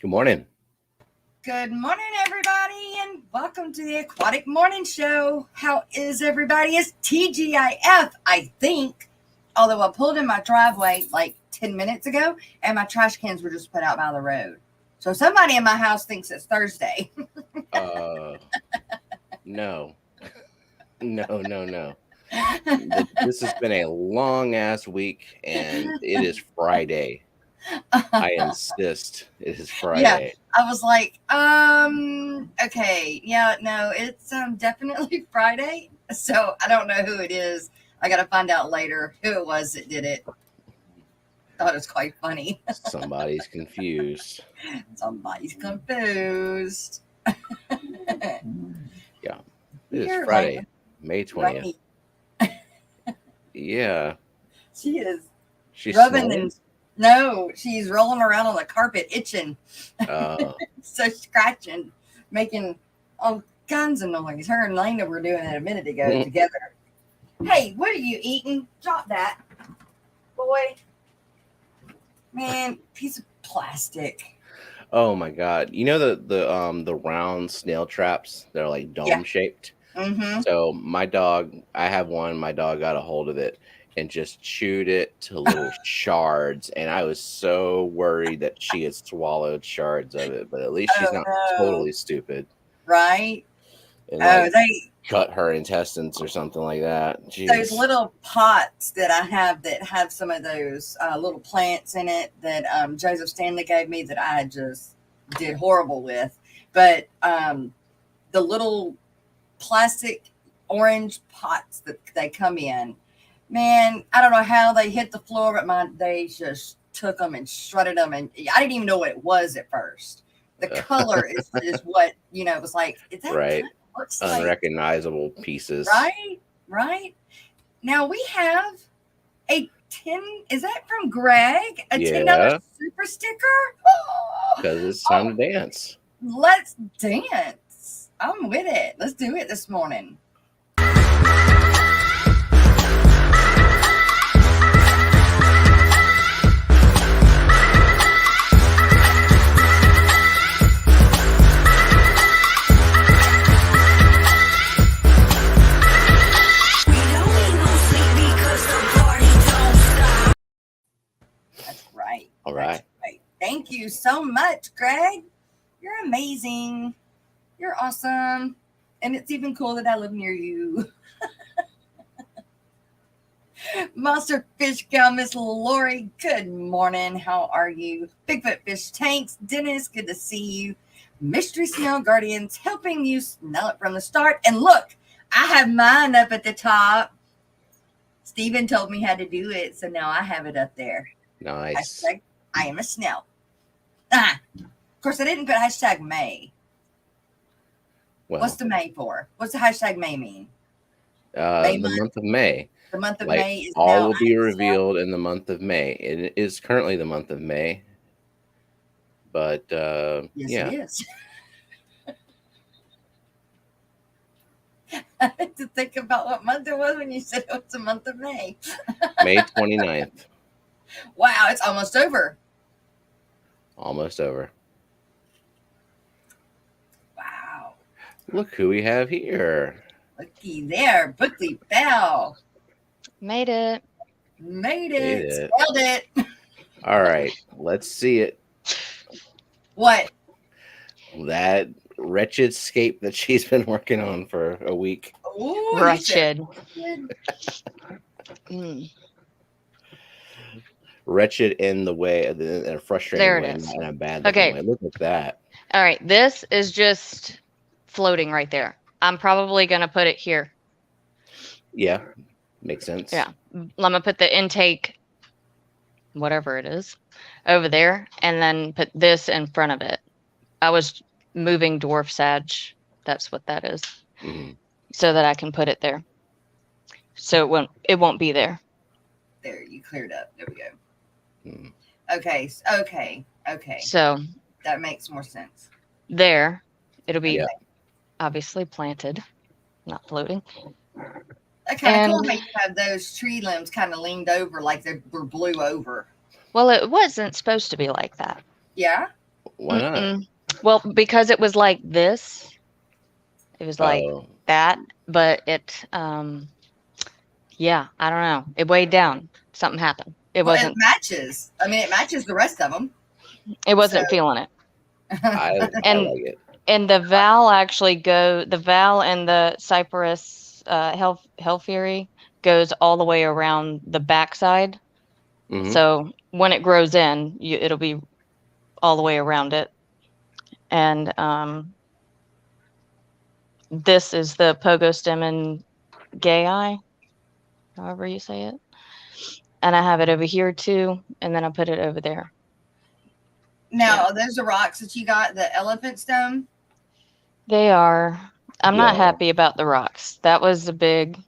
Good morning. Good morning, everybody, and welcome to the Aquatic Morning Show. How is everybody? It's TGIF, I think. Although I pulled in my driveway like 10 minutes ago, and my trash cans were just put out by the road. So somebody in my house thinks it's Thursday. No. No. This has been a long-ass week, and it is Friday. I insist. It is Friday. Yeah, I was like, okay, yeah, no, it's definitely Friday. So I don't know who it is. I got to find out later who it was that did it. Thought it was quite funny. Somebody's confused. Somebody's confused. Yeah. It is Friday, May 20th. Yeah. She is She's rubbing snoring? and no, she's rolling around on the carpet itching. So scratching, making all kinds of noise. Her and Lena were doing it a minute ago together. Hey, what are you eating? Drop that, boy. Man, piece of plastic. Oh my God. You know the round snail traps? They're like dome shaped. Mm-hmm. So my dog, I have one, my dog got a hold of it and just chewed it to little shards. And I was so worried that she had swallowed shards of it, but at least she's not totally stupid. Right? And they cut her intestines or something like that. Jeez. Those little pots that I have that have some of those little plants in it that Joseph Stanley gave me that I just did horrible with. But the little plastic orange pots that they come in, man, I don't know how they hit the floor, but they just took them and shredded them, and I didn't even know what it was at first. The color is what it was like. Is that right? Looks unrecognizable pieces. Right. Now we have a 10. Is that from Greg? A $10 super sticker? Because it's time to dance. Let's dance. I'm with it. Let's do it this morning. All right. Thank you so much, Greg. You're amazing. You're awesome. And it's even cool that I live near you. Monster Fish Gal, Miss Lori, good morning. How are you? Bigfoot Fish Tanks, Dennis, good to see you. Mystery Snail Guardians, helping you smell it from the start. And look, I have mine up at the top. Steven told me how to do it, so now I have it up there. Nice. Hashtag, I am a snail. Of course, I didn't put hashtag May. Well, what's the May for? What's the hashtag May mean? The month of May. The month of May is all now will be revealed in the month of May. It is currently the month of May, but yes, it is. I had to think about what month it was when you said it was the month of May. May 29th. Wow, it's almost over. Almost over. Wow. Look who we have here. Looky there, Brooklyn Bell. Made it. Spelled it. All right, let's see it. What? That wretched scape that she's been working on for a week. Ooh, wretched. Wretched in the way, in a frustrating there it way, is. not in a bad way. Look at that. All right, this is just floating right there. I'm probably going to put it here. Yeah, makes sense. Yeah, I'm going to put the intake, whatever it is, over there, and then put this in front of it. I was moving dwarf sag. That's what that is. Mm-hmm. So that I can put it there. So it won't be there. There, you cleared up. There we go. Mm-hmm. Okay. So that makes more sense. There, it'll be obviously planted, not floating. I kind of cool how you have those tree limbs kind of leaned over like they were blew over. Well, it wasn't supposed to be like that. Yeah? Why not? Mm-mm. Well, because it was like this. It was like Oh, that, but it yeah, I don't know. It weighed down. Something happened. It Well, it wasn't matches. I mean, it matches the rest of them. it So, wasn't feeling it. I And like it. and the valve and the Cypress Hell Fury goes all the way around the backside. Hmm. So when it grows in, it'll be all the way around it. And this is the Pogo Stem and Gay Eye, however you say it. And I have it over here too, and then I put it over there. now, Yeah. are those the rocks that you got? The elephant stone? They are. I'm not Yeah. happy about the rocks. That was a big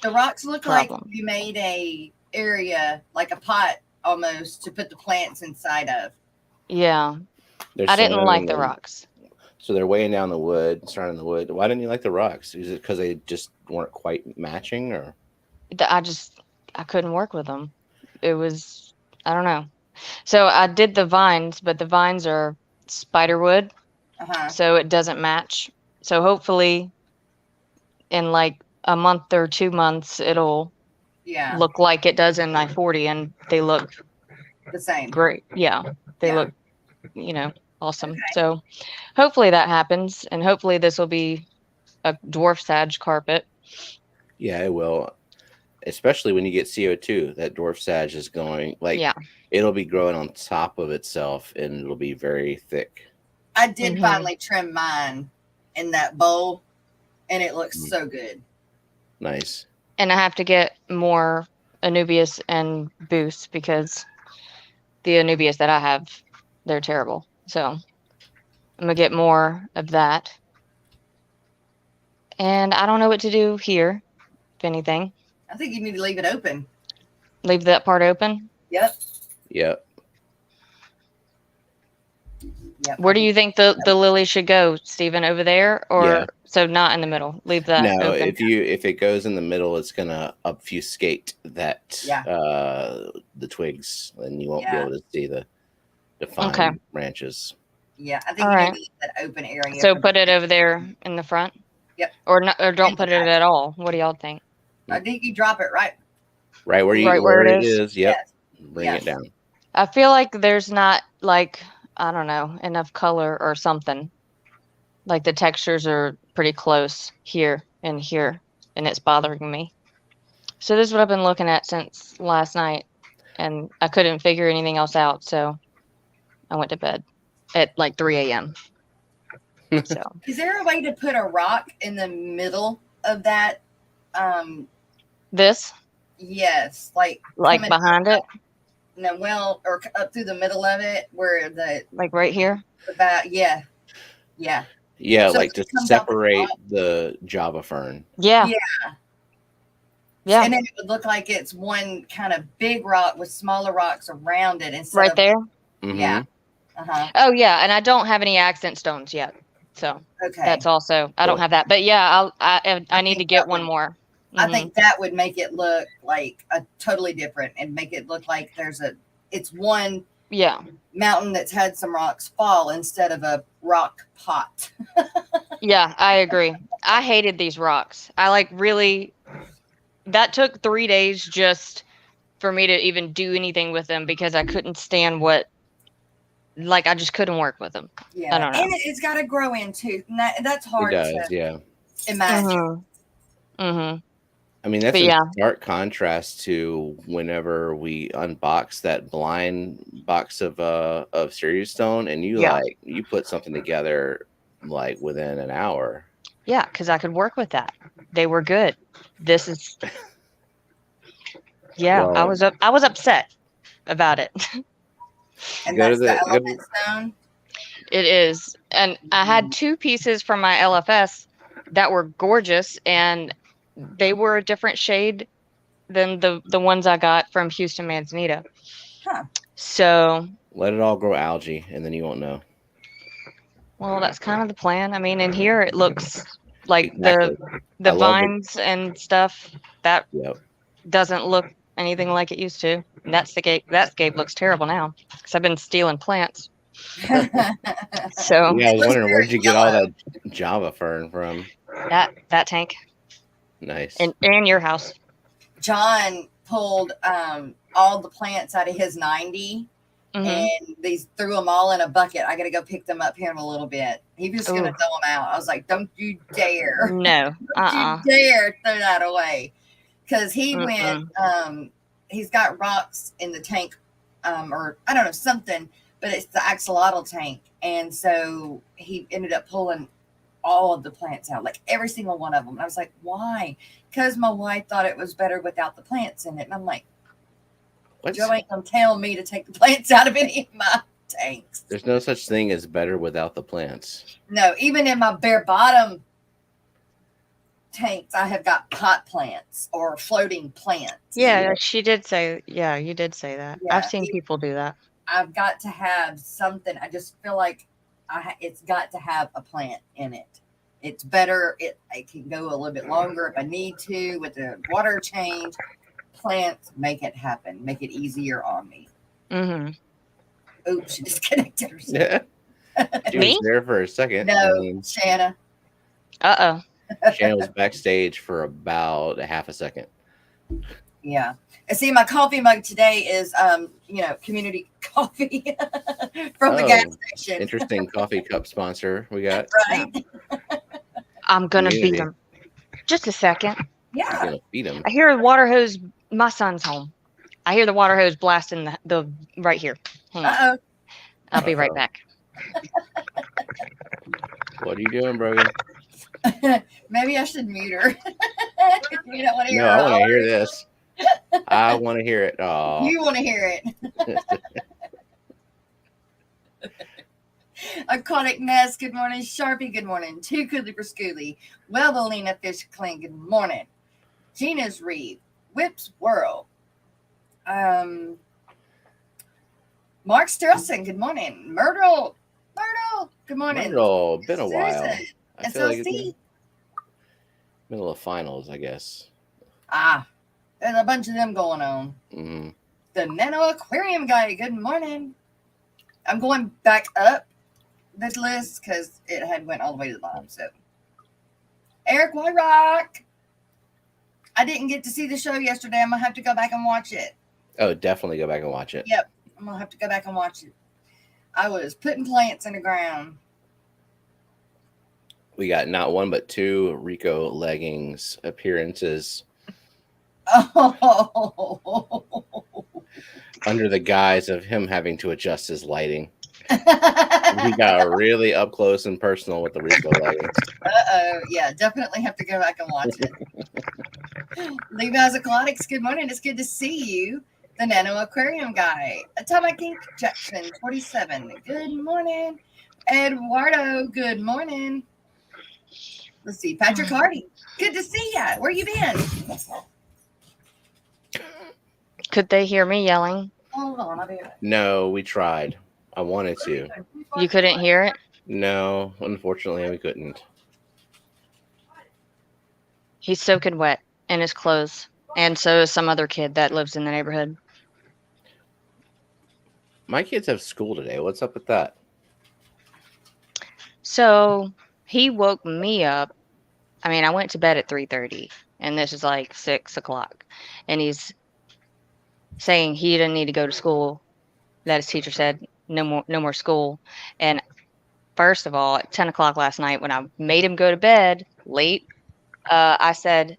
The rocks look like problem. you made a area, like a pot almost, to put the plants inside of. Yeah. They're I didn't like surrounding the them. rocks. So they're weighing down the wood, surrounding the wood. Why didn't you like the rocks? Is it because they just weren't quite matching, or? I couldn't work with them. It was, I don't know. So I did the vines, but the vines are spiderwood, Uh-huh. so it doesn't match. So hopefully in like a month or 2 months, it'll Yeah. look like it does in my 40, and they look The same. great. Yeah, they Yeah. look, awesome. So hopefully that happens, and hopefully this will be a dwarf sage carpet. Yeah, it will. Especially when you get CO2, that dwarf sage is going Yeah. it'll be growing on top of itself, and it'll be very thick. I did Mhm. finally trim mine in that bowl, and it looks Mm. so good. Nice. And I have to get more Anubias and Boost because the Anubias that I have, they're terrible. So I'm gonna get more of that. And I don't know what to do here, if anything. I think you need to leave it open. Leave that part open. Yep. Yep. Yep. Where do you think the lily should go, Stephen? Over there, or Yeah. so not in the middle? Leave that No, open. if it goes in the middle, it's gonna obfuscate that Yeah. The twigs, and you won't be Yeah. able to see the defined Okay. branches. Yeah, I think All you right. need to leave that open area. So for put it the- over there in the front. Yep. Or not, or don't In put the it back. at all. What do y'all think? I think you drop it right. Right where you Right where it is? is. Yep. Yes. Bring it down. I feel like there's not like, I don't know, enough color or something. Like the textures are pretty close here, and it's bothering me. So this is what I've been looking at since last night, and I couldn't figure anything else out, so I went to bed at like 3 a.m. So Is there a way to put a rock in the middle of that? this, Yes, like coming behind it, no, well, or up through the middle of it, where like right here. about yeah. Yeah, So like it to comes out the separate top. the Java fern. Yeah. Yeah. Yeah. And then it would look like it's one kind of big rock with smaller rocks around it instead Right of there. Mhm. Yeah. Uh-huh. Oh yeah, and I don't have any accent stones yet, so Okay. that's also I don't Cool. have that. But yeah, I need to think get that one would- more. I Mhm. think that would make it look like a totally different and make it look like it's one Yeah. mountain that's had some rocks fall instead of a rock pot. Yeah, I agree. I hated these rocks. I really that took 3 days just for me to even do anything with them because I couldn't stand I just couldn't work with them. Yeah. I don't know. And it's got to grow in too. And that's It hard does, to yeah. imagine. Mhm. I mean, that's But in yeah. stark contrast to whenever we unboxed that blind box of Serious Stone, and Yeah. you put something together like within an hour. Yeah, because I could work with that. They were good. This is yeah, Well, I was upset about it. And Go to that's the the- go to- elephant stone. It is. And I had 2 pieces from my LFS that were gorgeous, and they were a different shade than the ones I got from Houston Manzanita. Huh. So, Let it all grow algae, and then you won't know. well, that's kind of the plan. I mean, in here it looks like Exactly. the I love it. vines and stuff that Yep. doesn't look anything like it used to. And that scape looks terrible now because I've been stealing plants. So Yeah, I was wondering where'd you get all Yellow. that Java fern from? that tank Nice. in your house. John pulled all the plants out of his 90 Mm-hmm. and these threw them all in a bucket. I got to go pick them up here in a little bit. He was going to Ooh. throw them out. I was like, don't you dare. No. Don't you dare throw that away. Because he went, he's got rocks in the tank, or I don't know, something, but it's the axolotl tank. And so he ended up pulling all of the plants out, like every single one of them. And I was like, why? Because my wife thought it was better without the plants in it. And I'm like, What? Joe ain't gonna tell me to take the plants out of any of my tanks. There's no such thing as better without the plants. No, even in my bare bottom tanks, I have got pot plants or floating plants. Yeah, she did say. Yeah, you did say that. Yeah, I've seen people do that. I've got to have something. I just feel like it's got to have a plant in it. It's better. I can go a little bit longer if I need to with the water change. Plants make it happen. Make it easier on me. Mm-hmm. Oops, she disconnected herself. Yeah. She Me? was there for a second. No, Shanna. Shanna was backstage for about a half a second. Yeah. And see, my coffee mug today is, community coffee from the gas station. Interesting coffee cup sponsor we got. Right? I'm gonna Community. beat him. Just a second. You're Yeah. gonna feed him. I hear a water hose. My son's home. I hear the water hose blasting the right here. Hang on. Uh-oh. I'll be right back. What are you doing, Brogan? Maybe I should mute her. You don't want to hear No, her. I want to hear this. I want to hear it. Oh, You want to hear it. Aquatic Nest, good morning. Sharpie, good morning. Two Cooley for Schooly. Welvelina Fish Clean, good morning. Gina's Reed. Whips World. Mark Sturlson, good morning. Myrtle, good morning. Myrtle, been a while. Susan, I feel like it's SLC. middle of finals, I guess. There's a bunch of them going on. Mm-hmm. The Nano Aquarium guy, good morning. I'm going back up this list because it had went all the way to the bottom. So, Eric Wyrock. I didn't get to see the show yesterday. I'm going to have to go back and watch it. Oh, definitely go back and watch it. Yep. I'm going to have to go back and watch it. I was putting plants in the ground. We got not one but two Rico leggings appearances Oh. under the guise of him having to adjust his lighting. He got really up close and personal with the Rico leggings. Uh-oh. Yeah, definitely have to go back and watch it. Levi's Aquatics, good morning. It's good to see you. The Nano Aquarium guy. Atomic Ink Jackson, 47. Good morning. Eduardo, good morning. Let's see. Patrick Hardy, good to see ya. Where you been? Could they hear me yelling? Hold on, I'll be right. No, we tried. I wanted to. You couldn't hear it? No, unfortunately, we couldn't. He's soaking wet in his clothes. And so is some other kid that lives in the neighborhood. My kids have school today. What's up with that? So he woke me up. I mean, I went to bed at 3:30, and this is like 6 o'clock. And he's saying he didn't need to go to school. That his teacher said no more school. And first of all, at 10 o'clock last night, when I made him go to bed late, I said,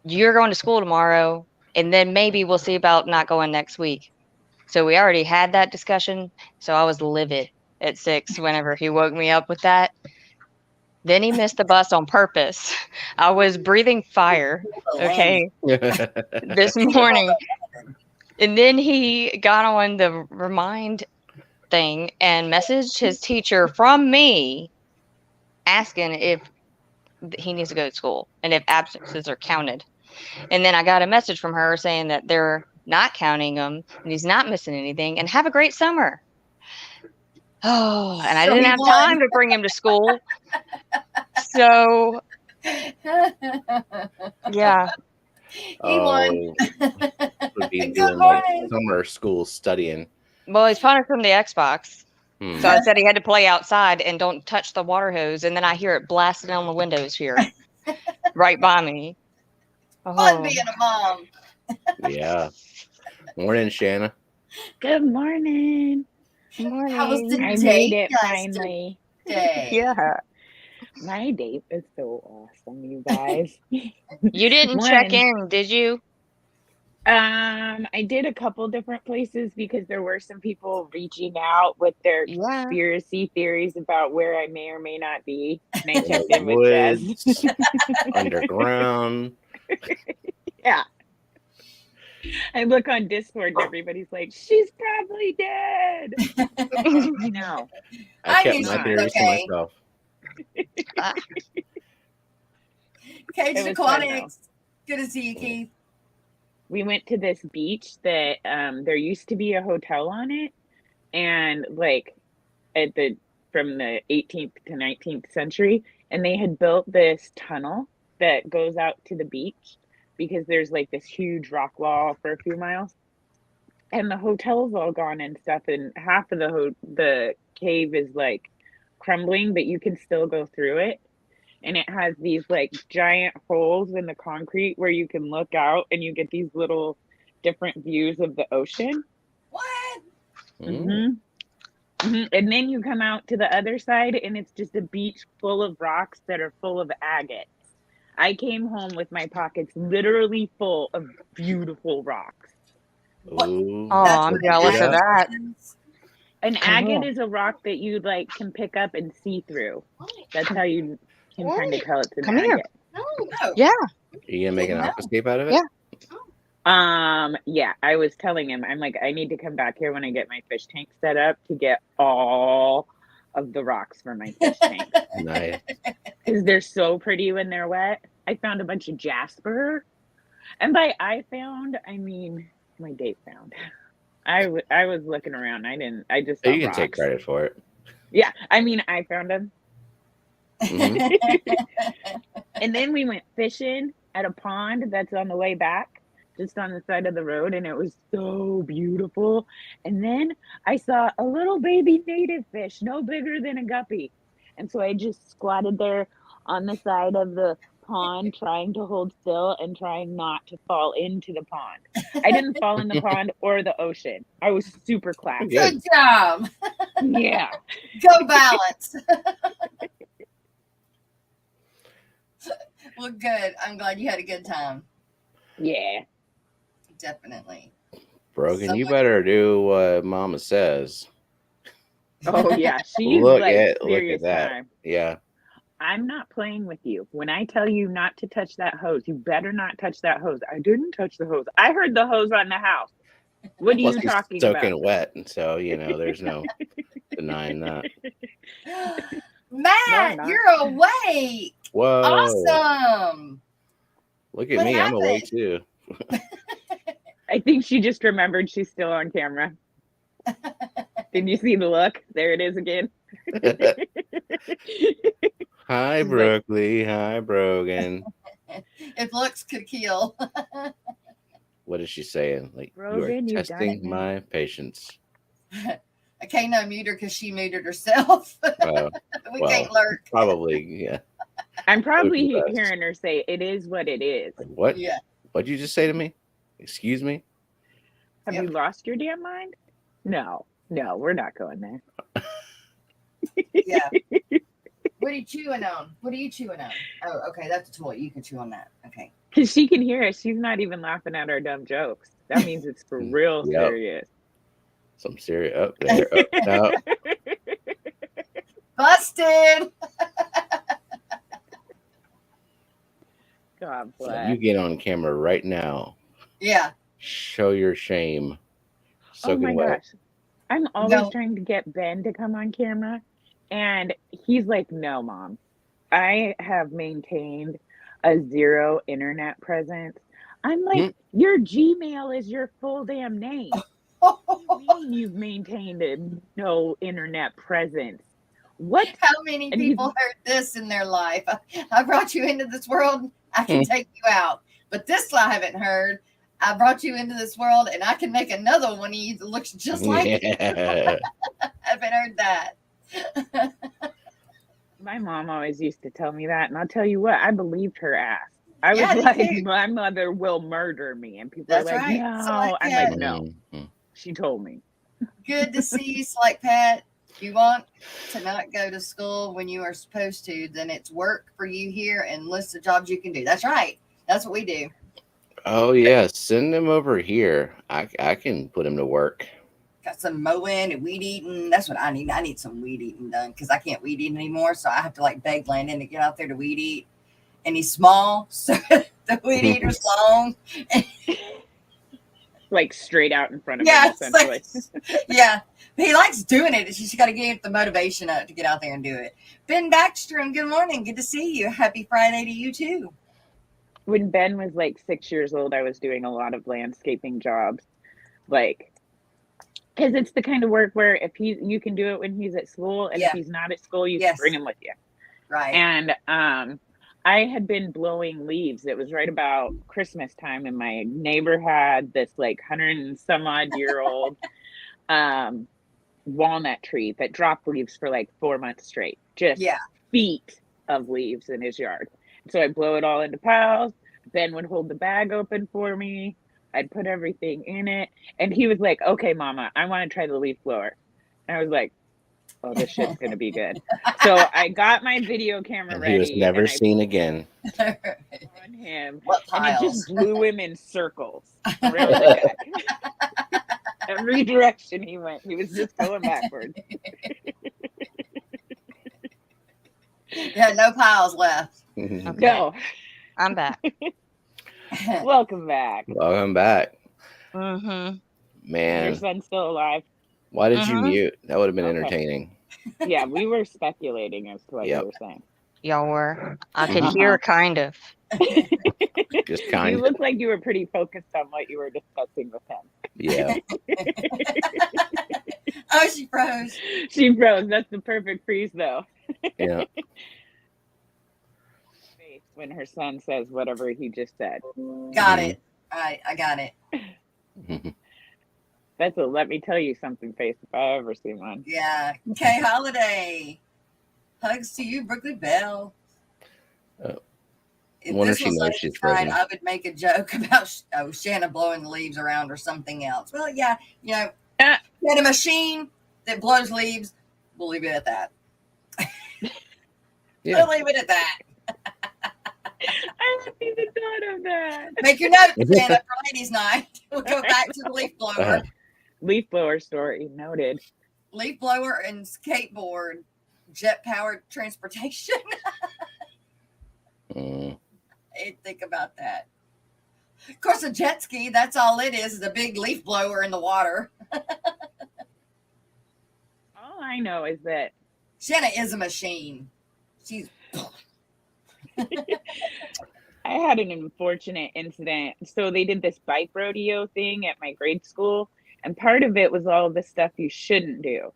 "You're going to school tomorrow, and then maybe we'll see about not going next week." So we already had that discussion. So I was livid at 6 whenever he woke me up with that. Then he missed the bus on purpose. I was breathing fire, okay, this morning. And then he got on the remind thing and messaged his teacher from me asking if he needs to go to school and if absences are counted. And then I got a message from her saying that they're not counting him and he's not missing anything and have a great summer. Oh, and I didn't have time to bring him to school. So, yeah. He won. Would be Good doing morning. like summer school studying. Well, he's punishing from the Xbox. Hmm. So I said he had to play outside and don't touch the water hose. And then I hear it blasting on the windows here, right by me. Fun Oh, being a mom. Yeah. Morning, Shanna. Good morning. How was the morning. I date made it yesterday? finally. Yeah. My date was so awesome, you guys. You didn't check One, in, did you? I did a couple different places because there were some people reaching out with their Yeah. conspiracy theories about where I may or may not be. And I In the checked in with Jazz. woods, underground. Yeah. I look on Discord and everybody's like, she's probably dead. I know. I kept knew my she was theories to okay. myself. Ah, Caged It was fun, though. Aquatics. Good to see you, Keith. We went to this beach that there used to be a hotel on it, and like from the 18th to 19th century, and they had built this tunnel that goes out to the beach because there's like this huge rock wall for a few miles, and the hotel's all gone and stuff, and half of the cave is like crumbling, but you can still go through it. And it has these like giant holes in the concrete where you can look out and you get these little different views of the ocean. What? Mm. And then you come out to the other side and it's just a beach full of rocks that are full of agates. I came home with my pockets literally full of beautiful rocks. Ooh, Oh, That's I'm what jealous yeah. of that. An Cool. agate is a rock that you like can pick up and see through. That's how you can kind of tell it's an Come here. agate. Oh, Yeah. Are you gonna make an aquascape out of it? Yeah. Yeah, I was telling him, I'm like, I need to come back here when I get my fish tank set up to get all of the rocks for my fish tank. Nice. Because they're so pretty when they're wet. I found a bunch of jasper. And by I found, I mean my date found. I was looking around. I just saw You can rocks. take credit for it. Yeah, I mean, I found them. Mhm. And then we went fishing at a pond that's on the way back, just on the side of the road, and it was so beautiful. And then I saw a little baby native fish, no bigger than a guppy. And so I just squatted there on the side of the pond, trying to hold still and trying not to fall into the pond. I didn't fall in the pond or the ocean. I was super classy. good job. Yeah. Go balance. Well, good. I'm glad you had a good time. Yeah. Definitely. Brogan, So you much- better do what Mama says. Oh yeah. She's Look like at serious that. time. Yeah. I'm not playing with you. When I tell you not to touch that hose, you better not touch that hose. I didn't touch the hose. I heard the hose on the house. What are Plus you he's talking soaking about? wet, and so there's no denying that. Matt, not. you're awake. Whoa! Awesome. Look at What me, I'm awake happened? too. I think she just remembered she's still on camera. Did you see the look? There it is again. Hi, She's like- Brooklyn. Hi, Brogan. If looks could kill. What is she saying? Like, Brogan, you are you done it, testing man. my patience. I can't unmute her because she muted herself. Oh, We well. can't lurk. Probably, yeah. I'm Would probably be best. hearing her say, it is what it is. Like, what? Yeah. What'd you just say to me? Excuse me? Have Yep. you lost your damn mind? No, we're not going there. Yeah. What are you chewing on? What are you chewing on? Oh, okay. That's a toy. You can chew on that. Okay. Because she can hear us. She's not even laughing at our dumb jokes. That means it's for real Yep. serious. Some serious up there. No. Busted. God So bless. you get on camera right now. Yeah. Show your shame. Oh Soaking my wet. gosh. I'm always No. trying to get Ben to come on camera. And he's like, no, Mom. I have maintained a zero internet presence. I'm like, your Gmail is your full damn name. What do you mean you've maintained a no internet presence? What? How many And people heard this in their life? I brought you into this world. I can take you out. But this I haven't heard. I brought you into this world, and I can make another one of you that looks just like you. Yeah. I haven't heard that. My mom always used to tell me that, and I'll tell you what, I believed her ass. I was Yeah, me like, too. my mother will murder me. And people That's are like, right. no. Select I'm Pat. like, no. Mhm. She told me. Good to see you, Select Pat. If you want to not go to school when you are supposed to, then it's work for you here and list of jobs you can do. That's right. That's what we do. Oh yeah, send him over here. I can put him to work. Got some mowing and weed eating. That's what I need. I need some weed eating done because I can't weed eat anymore. So I have to like beg Landon to get out there to weed eat. And he's small, so the weed eater's long. Like straight out in front of Yeah, him, essentially. Yeah. He likes doing it. It's just you got to get the motivation up to get out there and do it. Ben Baxter, and good morning. Good to see you. Happy Friday to you too. When Ben was like 6 years old, I was doing a lot of landscaping jobs. Like, because it's the kind of work where if you can do it when he's at school, and if he's not at school, you can bring him with you. Right. And I had been blowing leaves. It was right about Christmas time, and my neighbor had this like 100 and some odd year old walnut tree that dropped leaves for like 4 months straight. Just feet of leaves in his yard. So I'd blow it all into piles. Ben would hold the bag open for me. I'd put everything in it. And he was like, okay, mama, I want to try the leaf blower. And I was like, oh, this shit's going to be good. So I got my video camera ready. He was never seen again. On him. What and it piles? just blew him in circles around the deck. Every direction he went, he was just going backwards. Yeah, no piles left. Okay. No. I'm back. Welcome back. Welcome back. Mm-hmm. Man, Your son's still alive. why did you Mhm. mute? That would have been Okay. entertaining. Yeah, we were speculating as to what you were saying. Y'all were. I could Uh-huh. hear kind of. Just You kind of. looked like you were pretty focused on what you were discussing with him. Yeah. Oh, she froze. She froze. That's the perfect freeze, though. Yeah. When her son says whatever he just said. Got it. I got it. That's a let me tell you something face if I ever see one. Yeah. Kay Holiday. Hugs to you, Brooklyn Bell. If Wonder this if she was knows she's right, frozen. I would make a joke about Shanna blowing the leaves around or something else. Well, yeah, you know, get a machine that blows leaves. We'll leave it at that. Yeah. We'll leave it at that. I hadn't even thought of that. Make your notes, Shanna, for ladies' night. We'll go back to the leaf blower. Leaf blower story noted. Leaf blower and skateboard, jet powered transportation. I think about that. Of course, a jet ski, that's all it is a big leaf blower in the water. All I know is that Shanna is a machine. She's. I had an unfortunate incident. So they did this bike rodeo thing at my grade school, and part of it was all the stuff you shouldn't do,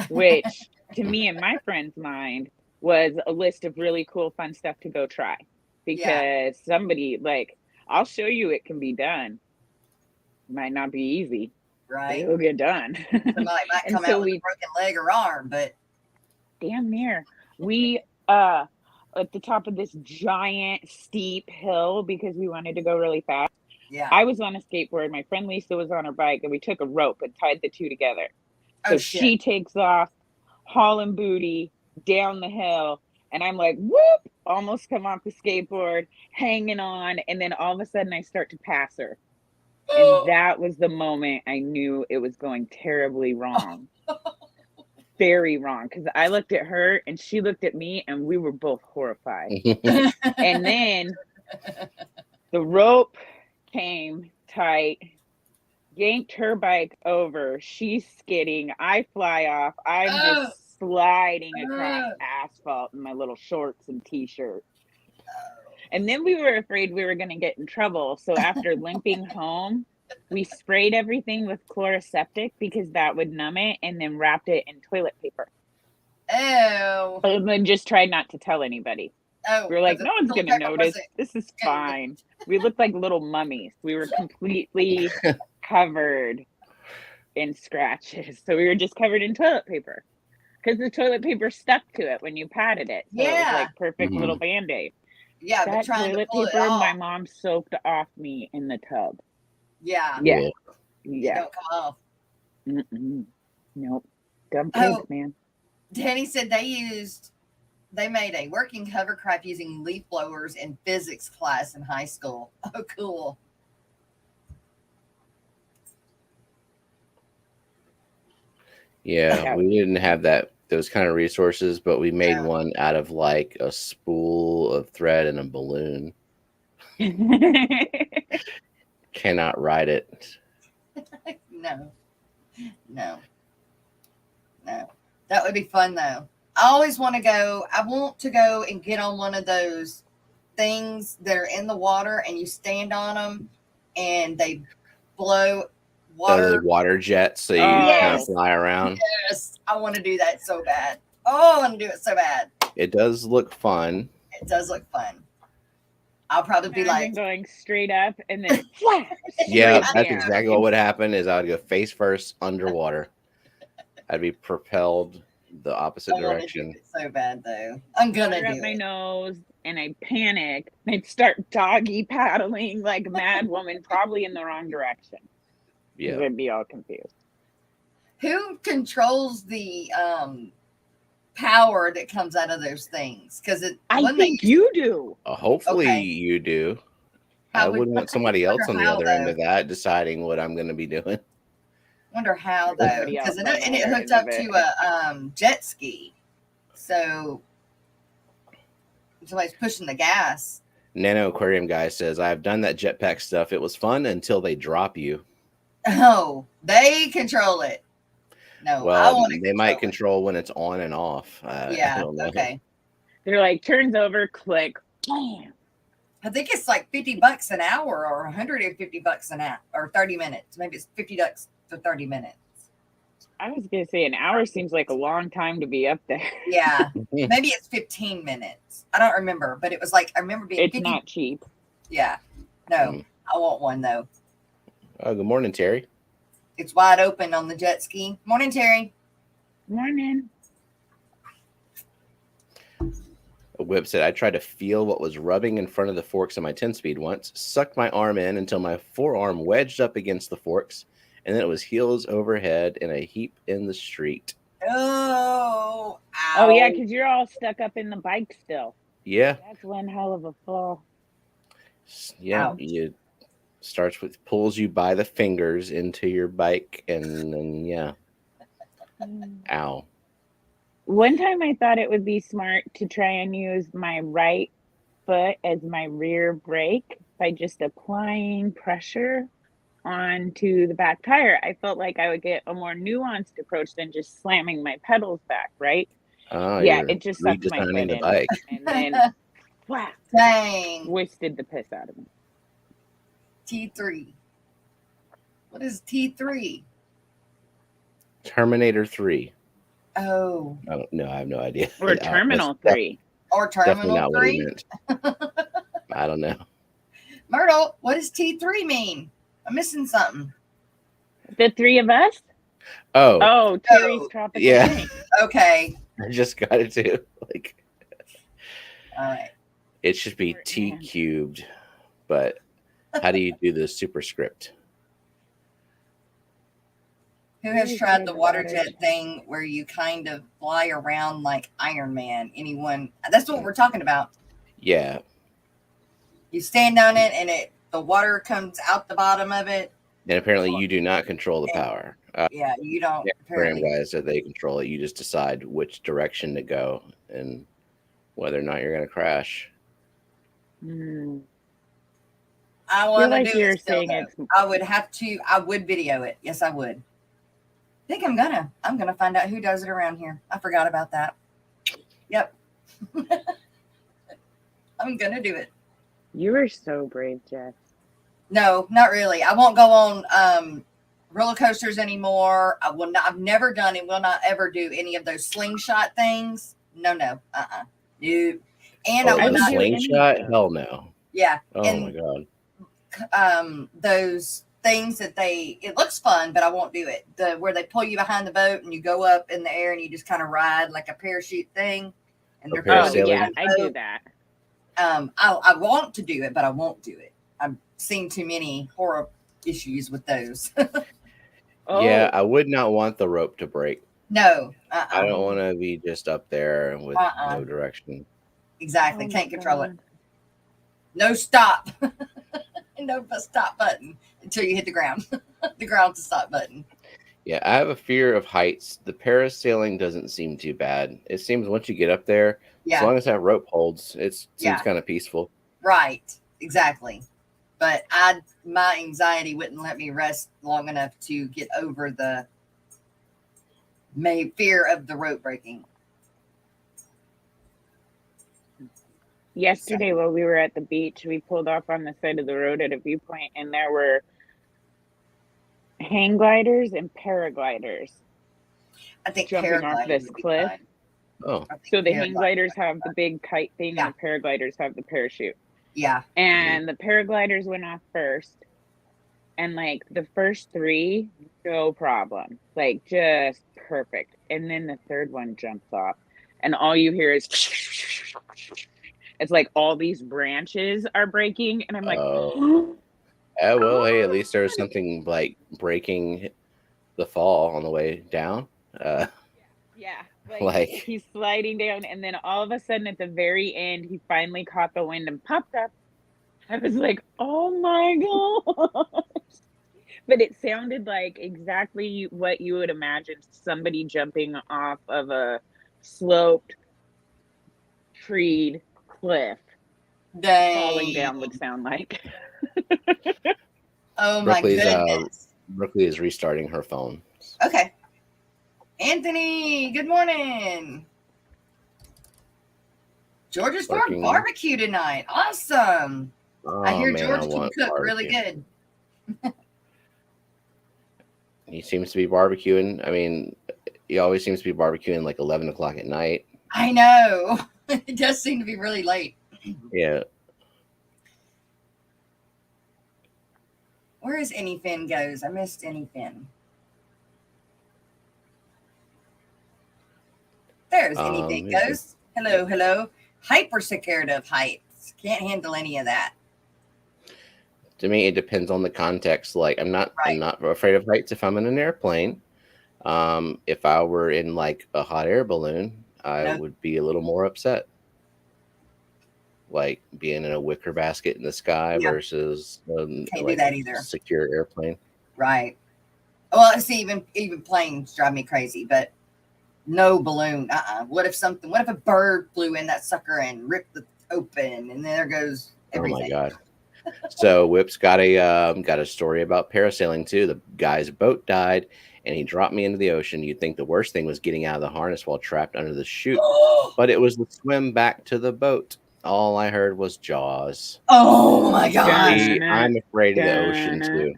which to me and my friend's mind was a list of really cool, fun stuff to go try. Because somebody, like, I'll show you it can be done. Might not be easy. Right. It'll get done. Somebody might come out with a broken leg or arm, but. Damn near. We, at the top of this giant steep hill because we wanted to go really fast. Yeah. I was on a skateboard. My friend Lisa was on her bike, and we took a rope and tied the two together. So she takes off, hauling booty down the hill, and I'm like, whoop, almost come off the skateboard, hanging on, and then all of a sudden I start to pass her. And that was the moment I knew it was going terribly wrong. Very wrong, because I looked at her and she looked at me and we were both horrified. And then the rope came tight, yanked her bike over. She's skidding. I fly off. I'm just sliding across asphalt in my little shorts and t-shirt. And then we were afraid we were going to get in trouble. So after limping home, we sprayed everything with chloroseptic because that would numb it, and then wrapped it in toilet paper. Oh. And then just tried not to tell anybody. Oh, We were like, the no one's salt and gonna pepper notice. wasn't This is good. fine. We looked like little mummies. We were completely covered in scratches. So we were just covered in toilet paper because the toilet paper stuck to it when you patted it. So it was Yeah. like perfect little Mhm. Band-Aid. Yeah, but That trying to toilet pull it paper, my off. mom soaked off me in the tub. Yeah. Yeah. Ugh. It Yeah. don't come off. Mm-mm. Nope. Dumb kids, Oh, man. Danny said they made a working hovercraft using leaf blowers in physics class in high school. Oh, cool. Yeah, Yeah. we didn't have those kind of resources, but we made No. one out of like a spool of thread and a balloon. Cannot ride it. No. No. No. That would be fun though. I always want to go. I want to go and get on one of those things that are in the water and you stand on them and they blow The water. water jets, so you kind of Yes. fly around. Yes. I want to do that so bad. Oh, I want to do it so bad. It does look fun. It does look fun. I'll probably be Imagine like, going straight up and then flash. Yeah, straight that's down. exactly what would happen. Is I would go face first underwater. I'd be propelled the opposite I want to do direction. it so bad though. I'm gonna Water up do my it. nose, and I panic. I'd start doggy paddling like a mad woman, probably in the wrong direction. Yeah. I'd be all confused. Who controls the power that comes out of those things? Because I think you do. Hopefully Okay. you do. How I would- wouldn't want somebody else on the how, other end though? of that deciding what I'm going to be doing. Wonder how though, Everybody because else on the it other hooked end up of it. to a jet ski, so somebody's pushing the gas. Nano Aquarium guy says, I've done that jetpack stuff. It was fun until they drop you. Oh, they control it. No, I Well, want to they might it. control when it's on and off. I Yeah. don't know. Okay. They're like, turns over, click, bam. I think it's like $50 an hour or $150 an hour or 30 minutes. Maybe it's $50 for 30 minutes. I was gonna say an hour seems like a long time to be up there. Yeah. Maybe it's 15 minutes. I don't remember, but it was like I remember being It's 50. not cheap. Yeah. No, I want one though. Oh, good morning, Terry. It's wide open on the jet ski. Morning, Terry. Morning. Whip said, I tried to feel what was rubbing in front of the forks of my 10-speed once, sucked my arm in until my forearm wedged up against the forks, and then it was heels overhead in a heap in the street. Oh, ow. Oh yeah, because you're all stuck up in the bike still. Yeah. That's one hell of a fall. Yeah. Ouch. It starts with, pulls you by the fingers into your bike, and then, yeah. Ow. One time I thought it would be smart to try and use my right foot as my rear brake by just applying pressure onto the back tire. I felt like I would get a more nuanced approach than just slamming my pedals back, right? Oh, Yeah, you're it just sucked my redesigning foot the in bike. and then wow, Dang. twisted the piss out of me. T3. What is T3? Terminator 3. Oh. I don't know. I have no idea. Or Terminal That's 3. Or definitely Terminal not what he 3? meant. I don't know. Myrtle, what does T3 mean? I'm missing something. The three of us? Oh, Oh, Terry's Oh, tropical yeah. tank. Okay. I just got it too. Like, All right. it should be T cubed, but how do you do the superscript? Who has tried the water jet thing where you kind of fly around like Iron Man? Anyone? That's what we're talking about. Yeah. You stand on it and the water comes out the bottom of it. And apparently you do not control the power. Yeah, you don't. Aquarium Apparently. guys said they control it. You just decide which direction to go and whether or not you're going to crash. Mm. I want to like do you're it still, saying though. I would have to. I would video it. Yes, I would. I think I'm gonna find out who does it around here. I forgot about that. Yep. I'm gonna do it. You are so brave, Jess. No, not really. I won't go on roller coasters anymore. I will not. I've never done and will not ever do any of those slingshot things. No. No. And Oh, I will the would not. do any of slingshot? those. Hell no. Yeah, Oh my and god. those things that it looks fun, but I won't do it. Where they pull you behind the boat and you go up in the air and you just kind of ride like a parachute thing, and they're Oh throwing you yeah, behind I the do boat. that. I want to do it, but I won't do it. I've seen too many horror issues with those. Yeah, Oh, I would not want the rope to break. No, I don't want to be just up there with no direction. exactly. oh my Can't control it. God. No stop. No stop button until you hit the ground. The ground's the stop button. Yeah, I have a fear of heights. The parasailing doesn't seem too bad. It seems once you get up there, as Yeah, long as that rope holds, it seems Yeah. kind of peaceful. right. Exactly. But my anxiety wouldn't let me rest long enough to get over the fear of the rope breaking. Yesterday, while we were at the beach, we pulled off on the side of the road at a viewpoint, and there were hang gliders and paragliders I think jumping off paragliding this would be cliff. fun. Oh, I think So the hang paragliding gliders would be have the fun. big kite thing, Yeah. and the paragliders have the parachute. Yeah. And the paragliders went off first, and like the first three, no problem, like just perfect. And then the third one jumps off, and all you hear is it's like all these branches are breaking, and I'm like, oh. Well, hey, at least there's something like breaking the fall on the way down. yeah, Like, he's sliding down, and then all of a sudden at the very end, he finally caught the wind and popped up. I was like, oh my god. But it sounded like exactly what you would imagine somebody jumping off of a sloped, treed cliff falling down would sound like. Oh my goodness. Brookley is restarting her phone. Okay. Anthony, good morning. George's farm barbecue tonight. Awesome. Oh, I hear man, George I can want cook really barbecue. good. He seems to be barbecuing. I mean, he always seems to be barbecuing like 11 o'clock at night. I know. It does seem to be really late. Yeah. Where is Anyfin goes? I missed Anyfin. There's Anyfin goes. Hello, hello. Hyper scared of heights. Can't handle any of that. To me, it depends on the context. Like, I'm not afraid of heights if I'm in an airplane. If I were in like a hot air balloon, I would be a little more upset. Like being in a wicker basket in the sky versus Can't like do that either. Secure airplane. Right. Well, see, even planes drive me crazy, but no balloon. What if a bird flew in that sucker and ripped it open, and there goes everything? Oh my god. So Whip's got a story about parasailing too. The guy's boat died and he dropped me into the ocean. You'd think the worst thing was getting out of the harness while trapped under the chute, but it was the swim back to the boat. All I heard was Jaws. Oh my gosh. See, I'm afraid of the ocean too.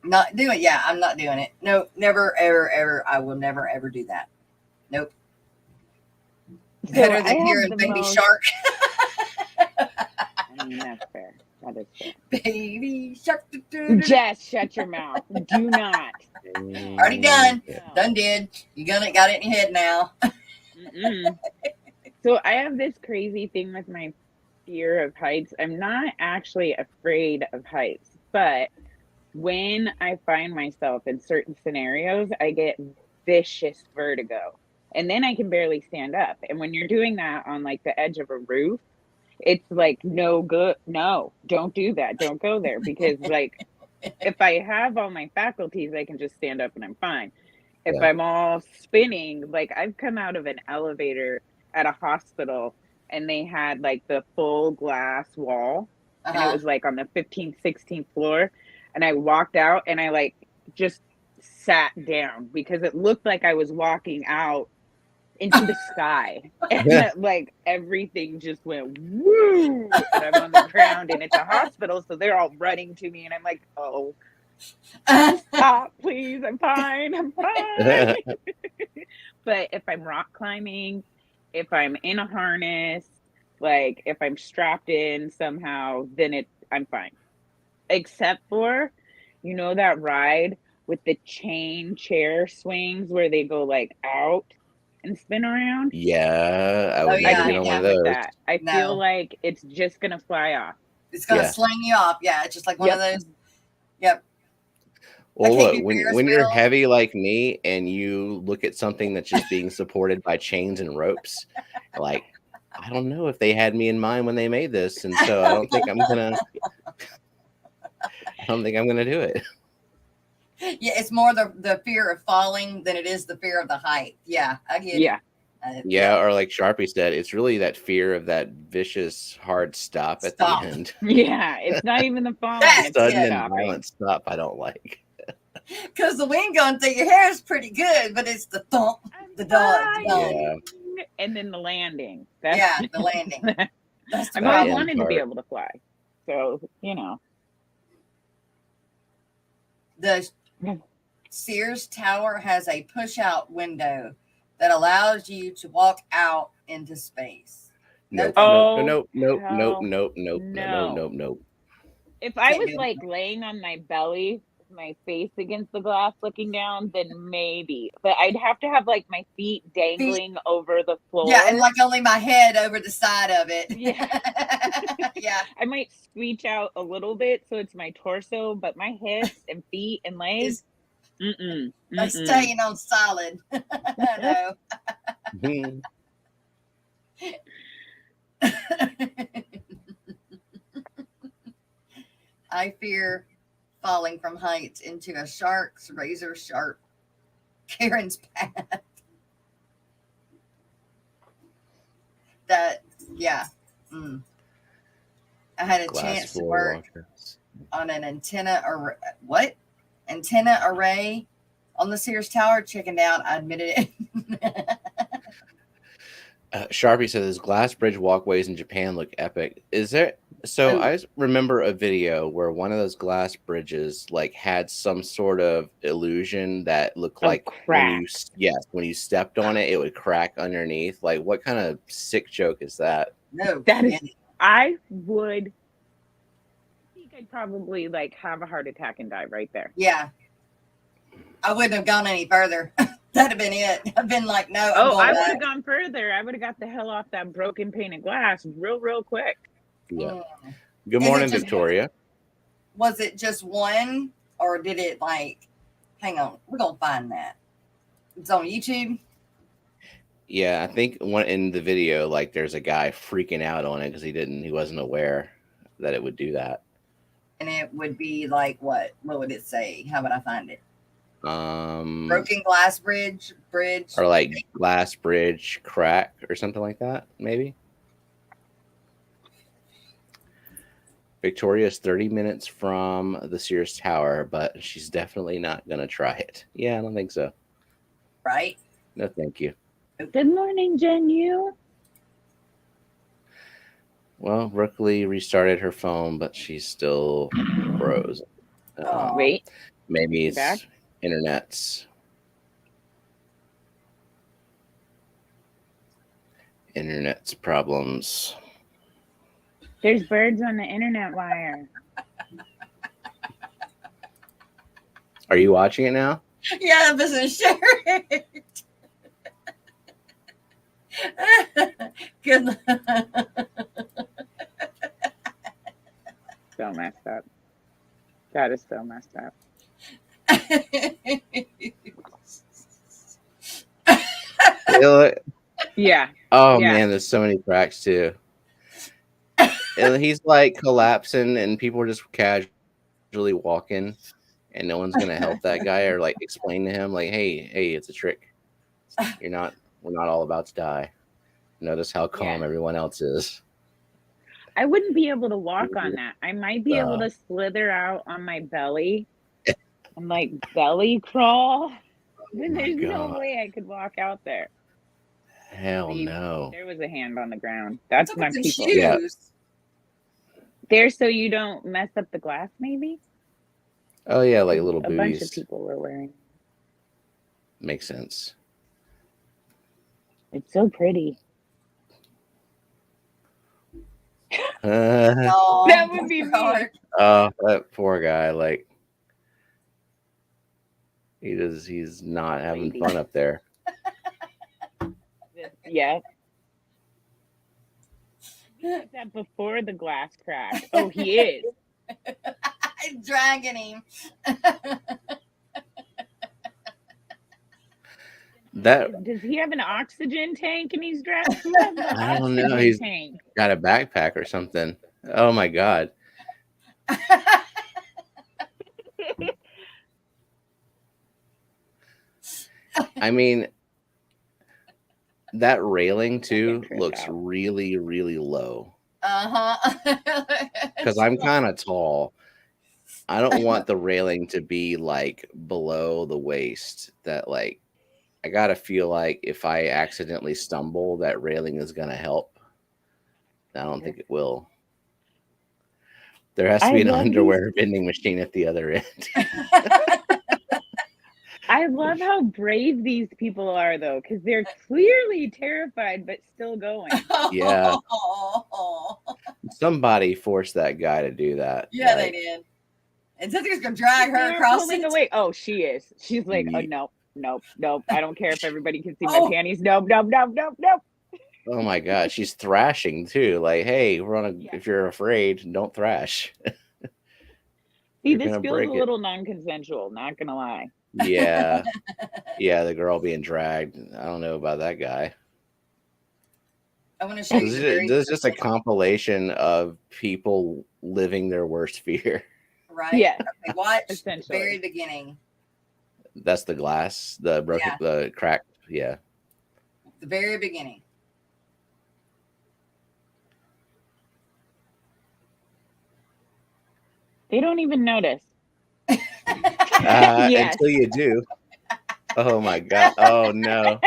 Not doing it. Yeah, I'm not doing it. No, never, ever, ever. I will never, ever do that. Nope. So Better than hearing Baby Shark. I mean, that's fair. That is fair. Baby Shark. Just shut your mouth. Do not. Already done. No. Done did. You got it in your head now. So I have this crazy thing with my fear of heights. I'm not actually afraid of heights, but when I find myself in certain scenarios, I get vicious vertigo, and then I can barely stand up. And when you're doing that on like the edge of a roof, it's like no good. No, don't do that. Don't go there, because like if I have all my faculties, I can just stand up and I'm fine. If I'm all spinning, like I've come out of an elevator at a hospital and they had like the full glass wall, and it was like on the 15th, 16th floor. And I walked out and I like just sat down because it looked like I was walking out into the sky. And like everything just went woo. And I'm on the ground and it's a hospital. So they're all running to me. And I'm like, oh, stop, please. I'm fine. I'm fine. But if I'm rock climbing, if I'm in a harness, Like if I'm strapped in somehow, then I'm fine. Except for, you know, that ride with the chain chair swings where they go like out and spin around. Yeah, I Oh would I never yeah, get can't on one get of yeah. with those. that. I feel No, like it's just gonna fly off. it's gonna Yeah. sling you off. Yeah, it's just like one of Yep. those. Yep. I Well, can't look, do when Ferris you're wheels. heavy like me and you look at something that's just being supported by chains and ropes, like I don't know if they had me in mind when they made this, and so I don't think I'm gonna do it. Yeah, it's more the fear of falling than it is the fear of the height. Yeah, I get Yeah. it. Yeah, or like Sharpie said, it's really that fear of that vicious hard stop at the Stop. end. Yeah. It's not even the falling, That's it's the Sudden it. and stopping. violent stop I don't like. Because the wind going through your hair is pretty good, but it's the thump, the dog, the dog. Yeah. And then the landing. That's Yeah, the landing. That's the I've That always end problem. wanted to be part. able to fly. So, you know. The Sears Tower has a push-out window that allows you to walk out into space. Nope, Oh, nope, nope, nope, hell nope, nope, no. nope, nope. If I Can't was do like it. laying on my belly, with my face against the glass looking down, then maybe. But I'd have to have like my feet dangling over the floor. Yeah, and like only my head over the side of it. Yeah. Yeah. I might screech out a little bit so it's my torso, but my hips and feet and legs, They staying on solid. I know. Mhm. I fear falling from heights into a shark's razor sharp Karen's path. That, yeah. Mm. I had a Glass chance to floor work walkers. on an antenna array. What? Antenna array on the Sears Tower. Checking out. I admitted it. Sharpie says glass bridge walkways in Japan look epic. Is there? So Ooh. I remember a video where one of those glass bridges like had some sort of illusion that looked Of like when crack. when you stepped on it, it would crack underneath. Like, what kind of sick joke is that? No. That is, kidding. I think I'd probably like have a heart attack and die right there. Yeah. I wouldn't have gone any further. That'd have been it. I've been like, no, I'm Oh, going I would back. have gone further. I would have got the hell off that broken pane of glass real quick. Yeah. Mm. Good Is it morning, just- Victoria. Was it just one, or did it like? Hang on, we're gonna find that. It's on YouTube. Yeah, I think one in the video, like there's a guy freaking out on it because he wasn't aware that it would do that. And it would be like what? What would it say? How would I find it? Broken glass bridge. Or like glass bridge crack or something like that, maybe. Victoria's 30 minutes from the Sears Tower, but she's definitely not gonna try it. Yeah, I don't think so. Right. No, thank you. Good morning, Jen. You? Well, Brooklyn restarted her phone, but she's still frozen. Oh. Wait. Maybe it's Back? internet's problems. There's birds on the internet wire. Are you watching it now? Yeah, I wasn't sure. Good. So messed up. That is so messed up. Yeah. Oh Yeah. man, there's so many cracks too. And he's like collapsing, and people are just casually walking, and no one's gonna help that guy or like explain to him, like, hey, it's a trick. We're not all about to die. Notice how calm everyone else is. I wouldn't be able to walk on that. I might be able to slither out on my belly and like belly crawl. Then there's no way I could walk out there. Hell no. There was a hand on the ground. That's my people. Shoes. Yeah. There, so you don't mess up the glass, maybe? Oh yeah, like little a bunch of booties. people were wearing. Makes sense. It's so pretty. Oh, That would be me. God. Oh, that poor guy. Like he's not having Maybe. fun up there. Yeah. He did that before the glass cracked. Oh, he is. I'm dragging him. That Does he have an oxygen tank and he's dragging? Who has the I don't know. oxygen He's tank? got a backpack or something. Oh my god. I mean, that railing too looks really, really low. Because I'm kind of tall. I don't want the railing to be like below the waist. That like I gotta feel like if I accidentally stumble, that railing is gonna help. I don't think it will. There has to be an underwear vending machine at the other end. I love how brave these people are, though, because they're clearly terrified but still going. Yeah. Somebody forced that guy to do that. Yeah, they did. And Cynthia's gonna drag her across pulling it. away. Oh, she is. She's like, oh, nope, nope, nope. I don't care if everybody can see my Oh. panties. Nope, nope, nope, nope, nope. Oh my god, she's thrashing too. Like, hey, we're on a. If you're afraid, don't thrash. See, You're this gonna feels break a it. little non-consensual. Not gonna lie. Yeah, yeah. The girl being dragged. I don't know about that guy. I want to show you. This is just a compilation of people living their worst fear. Right? Yeah. Okay, watch the Essentially. very beginning. That's the glass, the broken, the crack. Yeah. The very beginning. They don't even notice. Yes. Until you do. Oh my god. Oh no.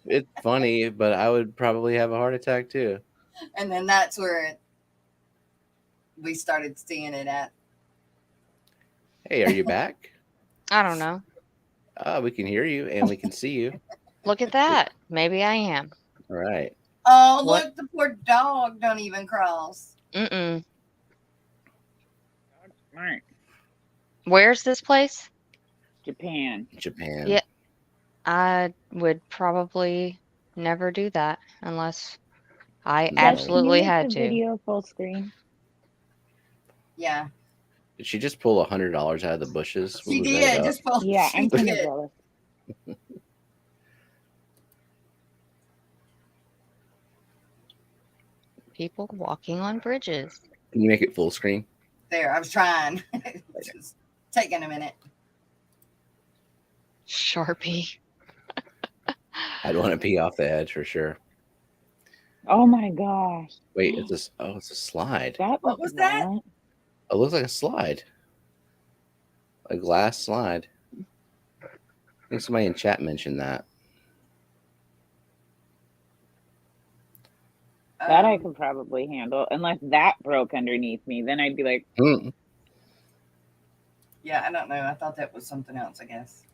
It's funny, but I would probably have a heart attack too. And then that's where we started seeing it at. Hey, are you back? I don't know. We can hear you and we can see you. Look at that. Maybe I am. All right. Oh, What? look, the poor dog don't even cross. Mm-mm. Smart. Where's this place? Japan. Japan. Yeah. I would probably never do that unless I No. absolutely Can you make had the to. video full screen? Yeah. Did she just pull $100 out of the bushes? What She was that did. about? Just pull. Yeah, she I'm kind of did. jealous. People walking on bridges. Can you make it full screen? There, I was trying. It's taking a minute. Sharpie. I'd want to pee off the edge for sure. Oh my gosh. Wait, it's this. Oh, it's a slide. What was that? Oh, it looks like a slide. A glass slide. I think somebody in chat mentioned that. That I could probably handle, unless that broke underneath me. Then I'd be like, Yeah, I don't know. I thought that was something else, I guess.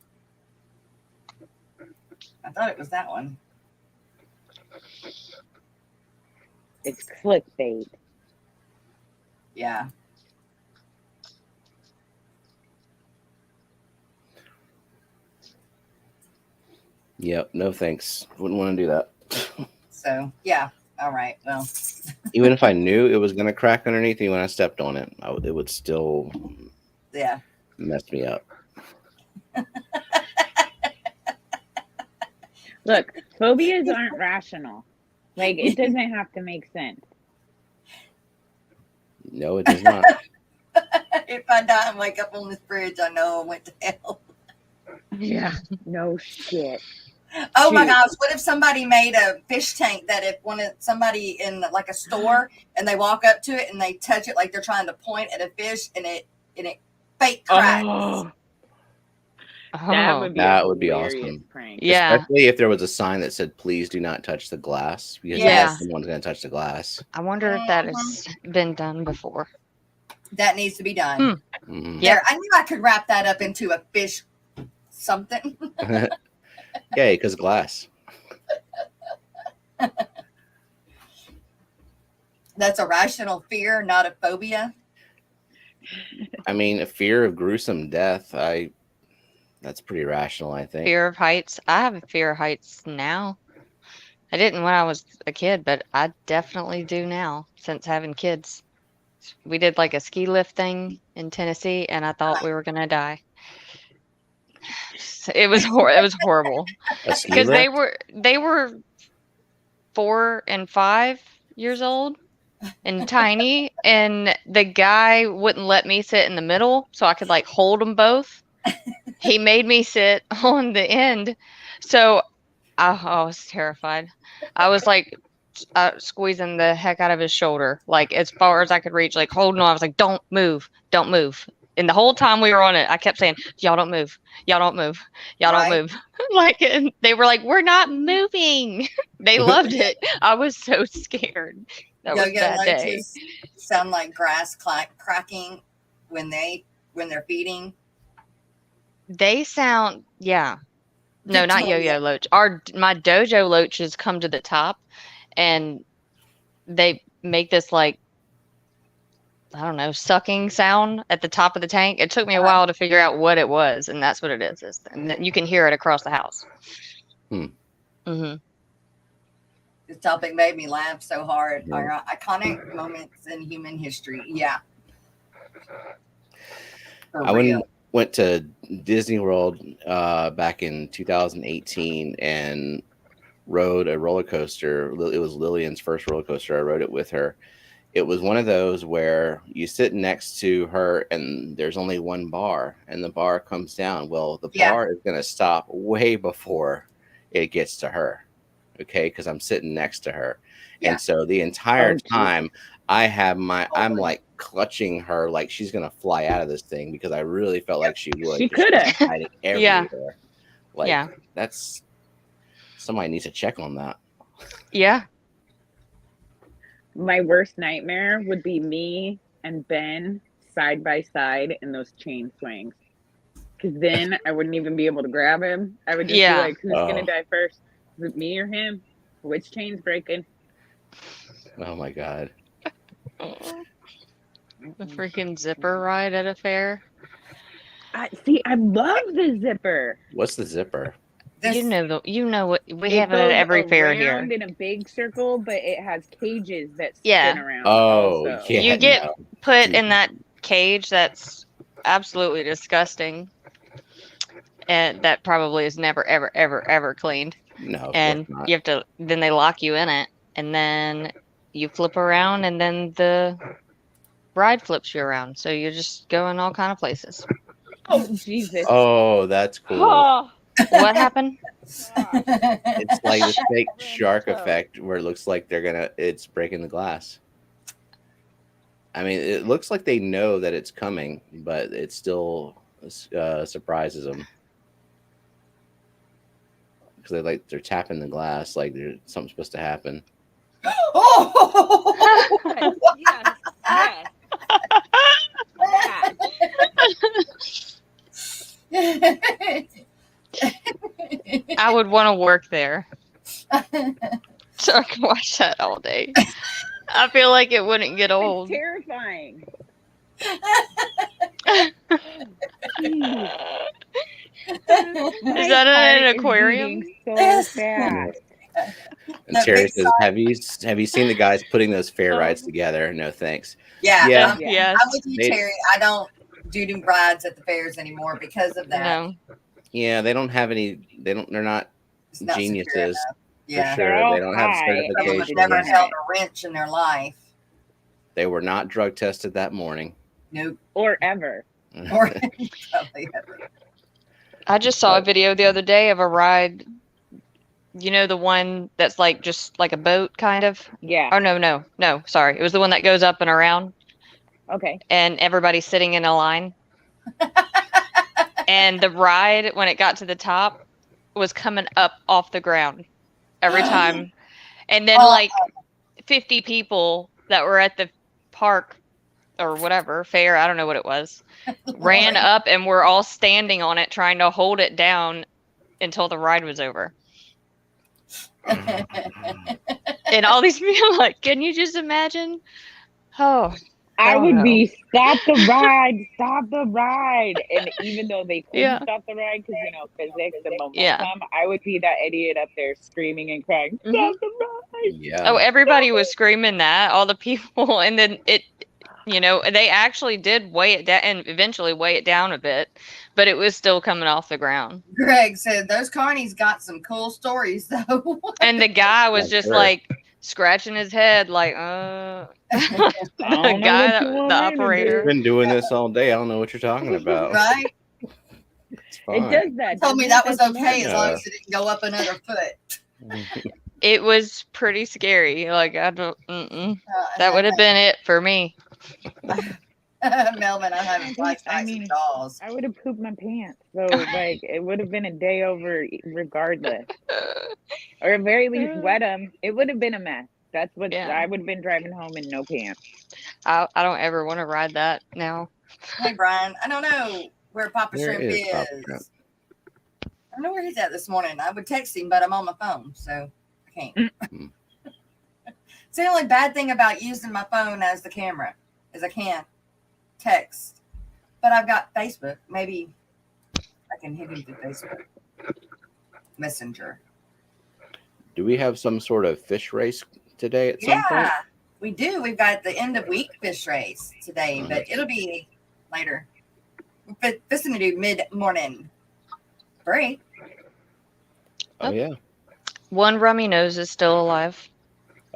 I thought it was that one. it's clickbait. Yeah. Yep. No thanks. Wouldn't want to do that. So, yeah. All right. Well, Even if I knew it was going to crack underneath me when I stepped on it, it would still yeah. mess me up. Look, phobias aren't rational. Like, it doesn't have to make sense. No, it does not. If I die and wake up on this bridge, I know I went to hell. Yeah. No shit. Oh my Shoot. gosh! What if somebody made a fish tank that if somebody in like a store and they walk up to it and they touch it like they're trying to point at a fish and it fake cracks? Oh, That Oh, would be That a would be hilarious awesome. prank. yeah. Especially if there was a sign that said, "Please do not touch the glass," because you know Yeah. someone's going to touch the glass. I wonder if that Mhm. has been done before. That needs to be done. Mhm. Yep. There, I knew I could wrap that up into a fish something. Yay, because glass. That's a rational fear, not a phobia. I mean, a fear of gruesome death. That's pretty rational, I think. Fear of heights. I have a fear of heights now. I didn't when I was a kid, but I definitely do now since having kids. We did like a ski lift thing in Tennessee, and I thought we were gonna die. It was it was horrible A ski because lift. they were 4 and 5 years old and tiny, and the guy wouldn't let me sit in the middle so I could like hold them both. He made me sit on the end, so I was terrified. I was like squeezing the heck out of his shoulder, like as far as I could reach, like holding on. I was like, "Don't move, don't move." And the whole time we were on it, I kept saying, "Y'all don't move, y'all don't move, y'all don't Right. move." Like, and they were like, "We're not moving." They loved it. I was so scared. That was a Yo-yo bad day. loaches sound like grass cracking when they're feeding. They sound, yeah. No, not Victoria. yo-yo loach. My dojo loaches come to the top, and they make this like, I don't know, sucking sound at the top of the tank. It took me a while to figure out what it was, and that's what it is. And then you can hear it across the house. Hmm. Mm-hmm. This topic made me laugh so hard. Yeah. Our iconic moments in human history. Yeah. For I real. went to Disney World back in 2018 and rode a roller coaster. It was Lillian's first roller coaster. I rode it with her. It was one of those where you sit next to her and there's only one bar and the bar comes down. Well, the Yeah. bar is going to stop way before it gets to her. Okay. Because I'm sitting next to her. Yeah. And so the entire Oh, time I'm like clutching her like she's going to fly out of this thing because I really felt like she would. She 'cause coulda. was hiding Yeah. everywhere. Like, Yeah. that's somebody needs to check on that. Yeah. My worst nightmare would be me and Ben side by side in those chain swings. Because then I wouldn't even be able to grab him. I would just Yeah. be like, who's going to die first? Is it me or him? Which chain's breaking? Oh my God. The freaking zipper ride at a fair. I love the zipper. What's the zipper? This, You know what we It have it at goes every fair here. around in a big circle, but it has cages that Yeah. spin around. Oh, also. yeah. You get no. put in that cage that's absolutely disgusting, and that probably is never ever ever ever cleaned. No, of And course not. you have to, then they lock you in it, and then you flip around, and then the ride flips you around, so you're just going all kind of places. Oh, Jesus. Oh, that's cool. Oh, What happened? gosh. It's like this fake Ran shark my toe. effect where it looks like it's breaking the glass. I mean, it looks like they know that it's coming, but it still surprises them because they're tapping the glass like there's something supposed to happen. oh, Yes, yes. I would want to work there so I can watch that all day. I feel like it wouldn't get It's old. terrifying. Is My that heart an is aquarium? beating so Yes. fast. And That Terry big says, "Have you seen the guys putting those fair rides Oh. together?" No, thanks. yeah, Yeah. I'm, Yes. I'm with you, They- Terry. I don't do rides at the fairs anymore because of that. No. Yeah, they don't have any. They're not It's not secure geniuses enough. Yeah. for sure. They're all They don't have high Some of them and have certification. never held degenerate. a wrench in their life. They were not drug tested that morning. Nope. Or ever. Or probably ever. I just saw a video the other day of a ride. You know, the one that's like just like a boat, kind of? Yeah. Oh, no. Sorry. It was the one that goes up and around, Okay. and everybody's sitting in a line. And the ride, when it got to the top, was coming up off the ground every time. And then, like, 50 people that were at the park or whatever, fair, I don't know what it was, ran up and were all standing on it trying to hold it down until the ride was over. And all these people like, can you just imagine? Oh, I would no. be stop the ride. And even though they couldn't stop the ride because, you know, physics and momentum, I would be that idiot up there screaming and crying, stop the ride. Yeah. Oh, everybody was screaming that, all the people. And then it, you know, they actually did weigh it down and eventually weigh it down a bit, but it was still coming off the ground. Greg said those carnies got some cool stories though. And the guy was just like scratching his head like, the guy, the operator. I've been doing this all day. I don't know what you're talking about. Right? It does that. He told me that was okay as long as it didn't go up another foot. It was pretty scary. Like, I don't, that would have been it for me. Melvin, I'm having flashbacks of Jaws. I would have pooped my pants. So, like, it would have been a day over regardless. Or at very least wet them. It would have been a mess. That's what I would have been driving home in no pants. I don't ever want to ride that now. Hey, Brian, I don't know where Papa Shrimp is. Papa Shrimp. I don't know where he's at this morning. I would text him, but I'm on my phone, so I can't. It's the only bad thing about using my phone as the camera is I can't text. But I've got Facebook. Maybe I can hit him through Facebook Messenger. Do we have some sort of fish race today at some point? Yeah, we do. We've got the end of week fish race today, but it'll be later. We're fixing to do mid-morning break. Oh, yeah. One rummy nose is still alive.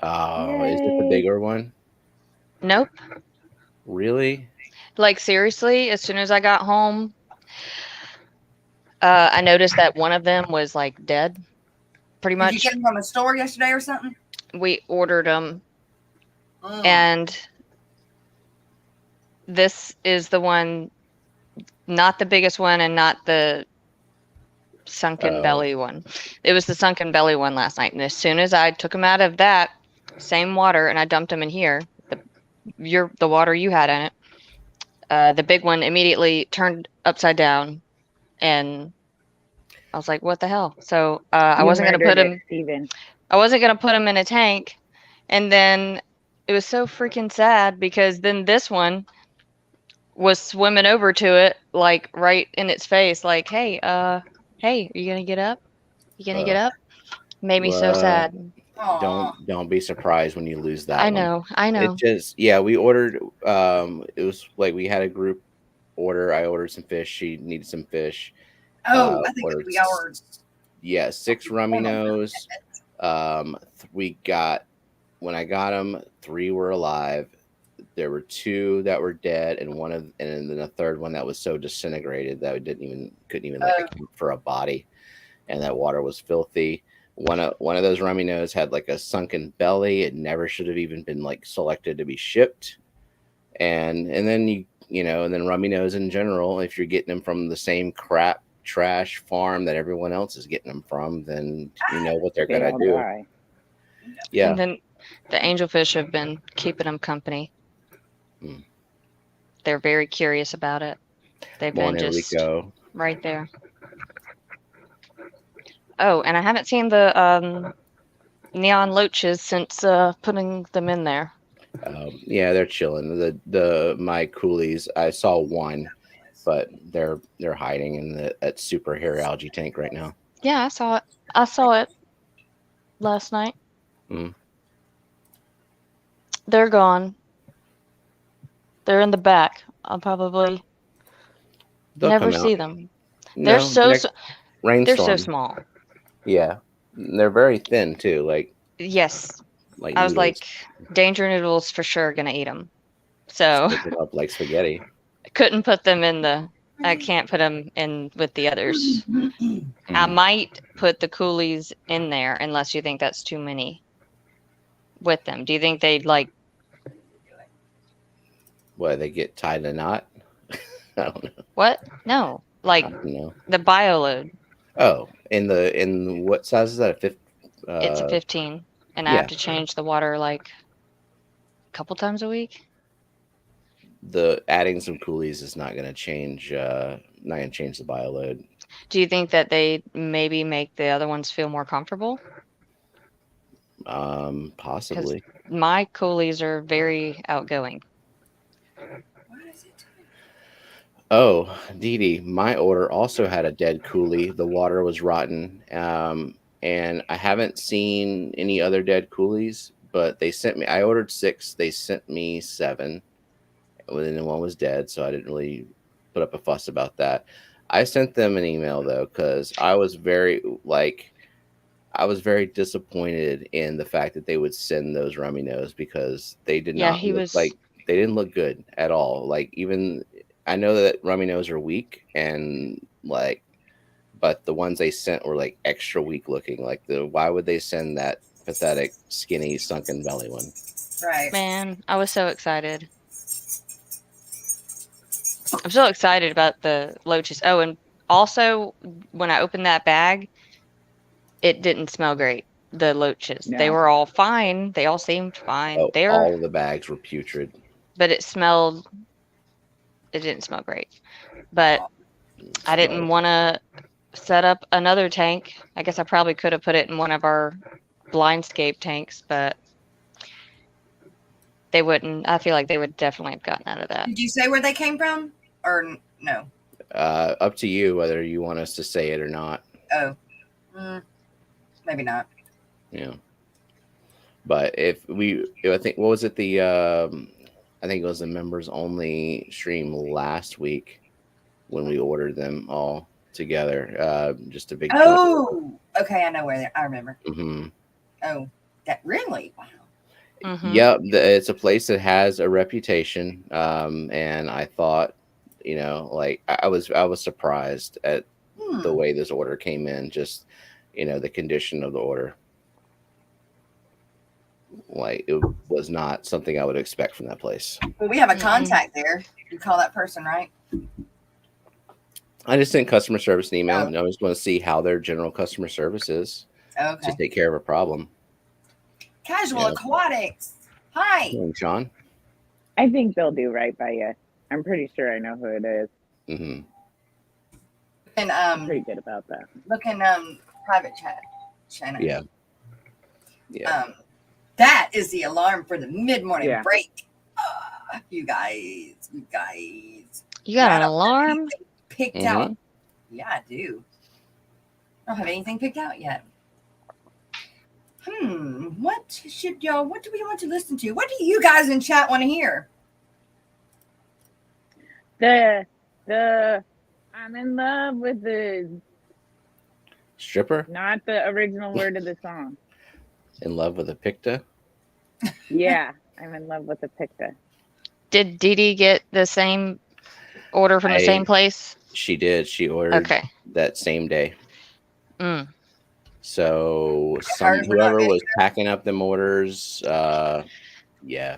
Oh, is it the bigger one? Nope. Really? Like, seriously, as soon as I got home, I noticed that one of them was, like, dead. Pretty much. Did you get them from a store yesterday or something? We ordered them. And this is the one, not the biggest one and not the sunken belly one. It was the sunken belly one last night. And as soon as I took them out of that same water and I dumped them in here, the water you had in it, the big one immediately turned upside down, and I was like, "What the hell?" So I wasn't gonna put him. I wasn't gonna put him in a tank, and then it was so freaking sad because then this one was swimming over to it, like right in its face, like, "Hey, hey, are you gonna get up? You gonna get up?" Made me so sad. Don't be surprised when you lose that. I know. It just we ordered. It was like we had a group order. I ordered some fish. She needed some fish. I think we ordered. Yeah, 6 rummy nose. We got, when I got them, 3 were alive. There were 2 that were dead, and then a third one that was so disintegrated that we couldn't even account for a body, and that water was filthy. One of those rummy nose had like a sunken belly. It never should have even been like selected to be shipped. And then and then rummy nose in general, if you're getting them from the same crap trash farm that everyone else is getting them from, then you know what they're gonna do. Yeah. And then the angelfish have been keeping them company. They're very curious about it. They've been just right there. Oh, and I haven't seen the neon loaches since putting them in there. Yeah, they're chilling. My coolies, I saw one, but they're hiding in that super hair algae tank right now. Yeah, I saw it last night. They're gone. They're in the back. I'll probably never see them. They're so small. Yeah, they're very thin too. Like, yes, like I was noodles. like, danger noodles for sure gonna eat them. So Pick it up like spaghetti. Couldn't put them in I can't put them in with the others. I might put the coolies in there unless you think that's too many with them. Do you think they'd like? What, they get tied in a knot? I don't know. What? No. Like I don't know. the bio load. Oh, in what size is that? A fifth? It's a 15, and I yeah. have to change the water like a couple times a week. The adding some coolies is not going to change. Not going to change the bio load. Do you think that they maybe make the other ones feel more comfortable? Possibly. My coolies are very outgoing. What is it? Oh, Dee Dee, my order also had a dead coolie. The water was rotten. And I haven't seen any other dead coolies, but they sent me, I ordered 6. They sent me 7. And then one was dead, so I didn't really put up a fuss about that. I sent them an email though, because I was very disappointed in the fact that they would send those rummy nose, because they did Yeah, not he look was. like, they didn't look good at all. Like, even I know that rummy nose are weak, and like, but the ones they sent were like extra weak looking. Like, why would they send that pathetic, skinny, sunken belly one? Right. Man, I was so excited. I'm so excited about the loaches. Oh, and also when I opened that bag, it didn't smell great. The loaches. They No. were all fine. They all seemed fine. Oh, all of the bags were putrid. But it didn't smell great. But I didn't want to set up another tank. I guess I probably could have put it in one of our blindscape tanks, but they wouldn't. I feel like they would definitely have gotten out of that. Did you say where they came from, or no? Up to you whether you want us to say it or not. Oh, maybe not. Yeah. But I think, what was it? I think it was the members only stream last week when we ordered them all together. Just a big. Oh, okay. I know where I remember. Mm-hmm. Oh, that really? Wow. Mm-hmm. Yep, it's a place that has a reputation, and I thought, like, I was surprised at the way this order came in. Just, the condition of the order. Like, it was not something I would expect from that place. Well, we have a contact there. You call that person, right? I just sent customer service an email, Oh. and I just want to see how their general customer service is Okay. to take care of a problem. Casual Aquatics. Hi. Morning, Sean. I think they'll do right by you. I'm pretty sure I know who it is. Mm-hmm. And I'm pretty good about that. look in private chat, Shannon. Yeah. That is the alarm for the mid-morning Yeah. break. You guys. You got an alarm? Picked out. Yeah, I do. I don't have anything picked out yet. What do we want to listen to? What do you guys in chat want to hear? I'm in love with the Stripper? not the original word of the song. In love with a picta? Yeah, I'm in love with the picta. Did Dee Dee get the same order from the same place? She did. She ordered that same day. So whoever was packing up them orders, yeah.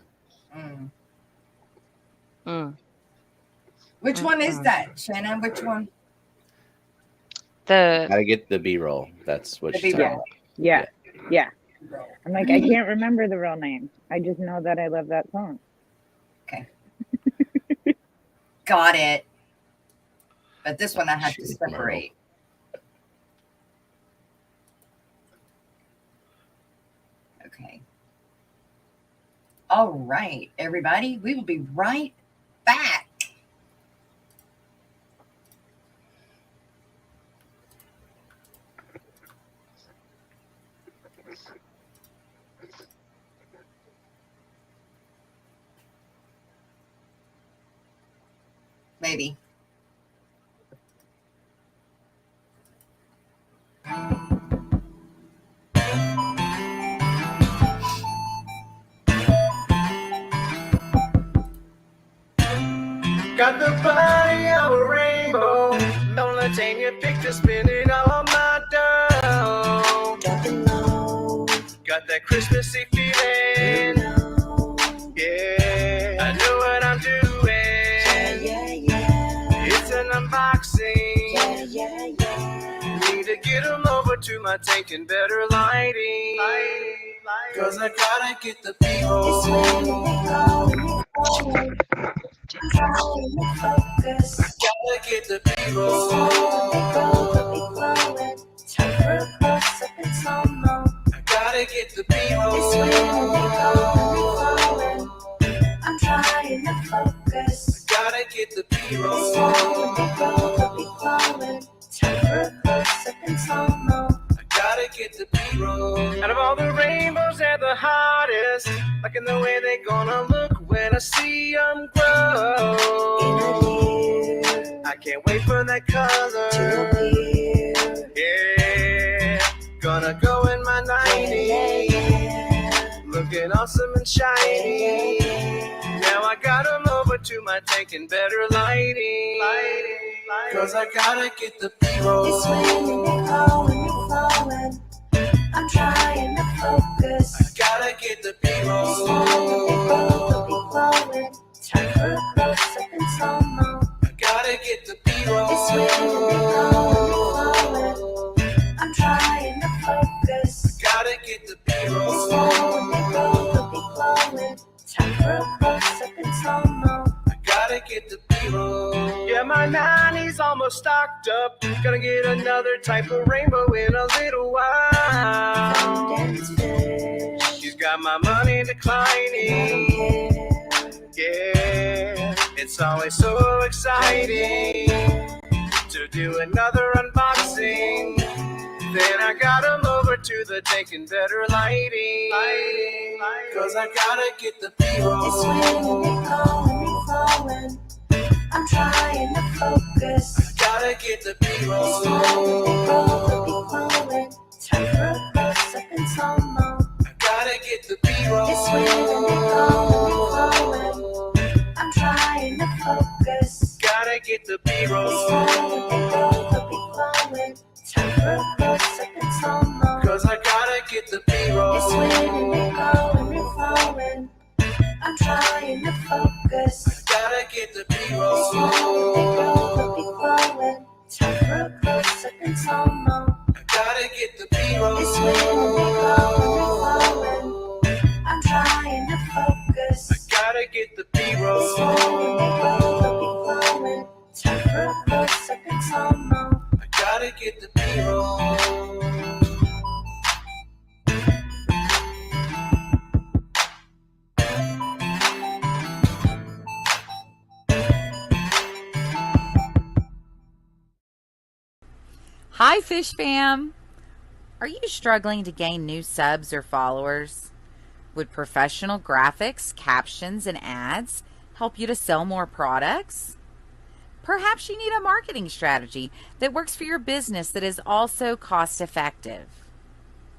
Which one is that, Shannon? Which one? Gotta get the B-roll. That's what she's talking about. Yeah. I'm like, I can't remember the real name. I just know that I love that song. Okay. Got it. But this one I have to separate. Okay. All right, everybody. We will be right back. Maybe. Got the body of a rainbow. Don't let your picture spin it all on my dough. Got that Christmassy feeling. Yeah, I know what I'm doing. It's an unboxing. Need to get them over to my tank and better lighting. Cause I gotta get the B-roll. Gotta get the B-roll. I gotta get the B-roll. I'm trying to focus. I gotta get the B-roll. I gotta get the B-roll. Out of all the rainbows, they're the hottest. Liking the way they gonna look when I see them grow. I can't wait for that color. Yeah, gonna go in my 90s. Looking awesome and shiny. Now I got them over to my tank and better lighting. Cause I gotta get the B-roll. It's raining and flowing. I'm trying to focus. I gotta get the B-roll. Time for a close-up and slow-mo. I gotta get the B-roll. It's raining and flowing. I'm trying to focus. I gotta get the B-roll. It's raining and flowing. Time for a close-up and slow-mo. I gotta get the B-roll. Yeah, my 90's almost stocked up. Gonna get another type of rainbow in a little while. She's got my money declining. Yeah, it's always so exciting to do another unboxing. Then I got them over to the tank and better lighting. Cause I gotta get the B-roll. It's raining and flowing. I'm trying to focus. I gotta get the B-roll. Time for a close-up and slow-mo. I gotta get the B-roll. It's raining and flowing. I'm trying to focus. Gotta get the B-roll. Time for a close-up and slow-mo. Cause I gotta get the B-roll. It's raining and flowing. I'm trying to focus. I gotta get the B-roll. Time for a close-up and slow-mo. I gotta get the B-roll. It's raining and flowing. I'm trying to focus. I gotta get the B-roll. Time for a close-up and slow-mo. I gotta get the B-roll. Hi, Fish Fam! Are you struggling to gain new subs or followers? Would professional graphics, captions, and ads help you to sell more products? Perhaps you need a marketing strategy that works for your business that is also cost-effective.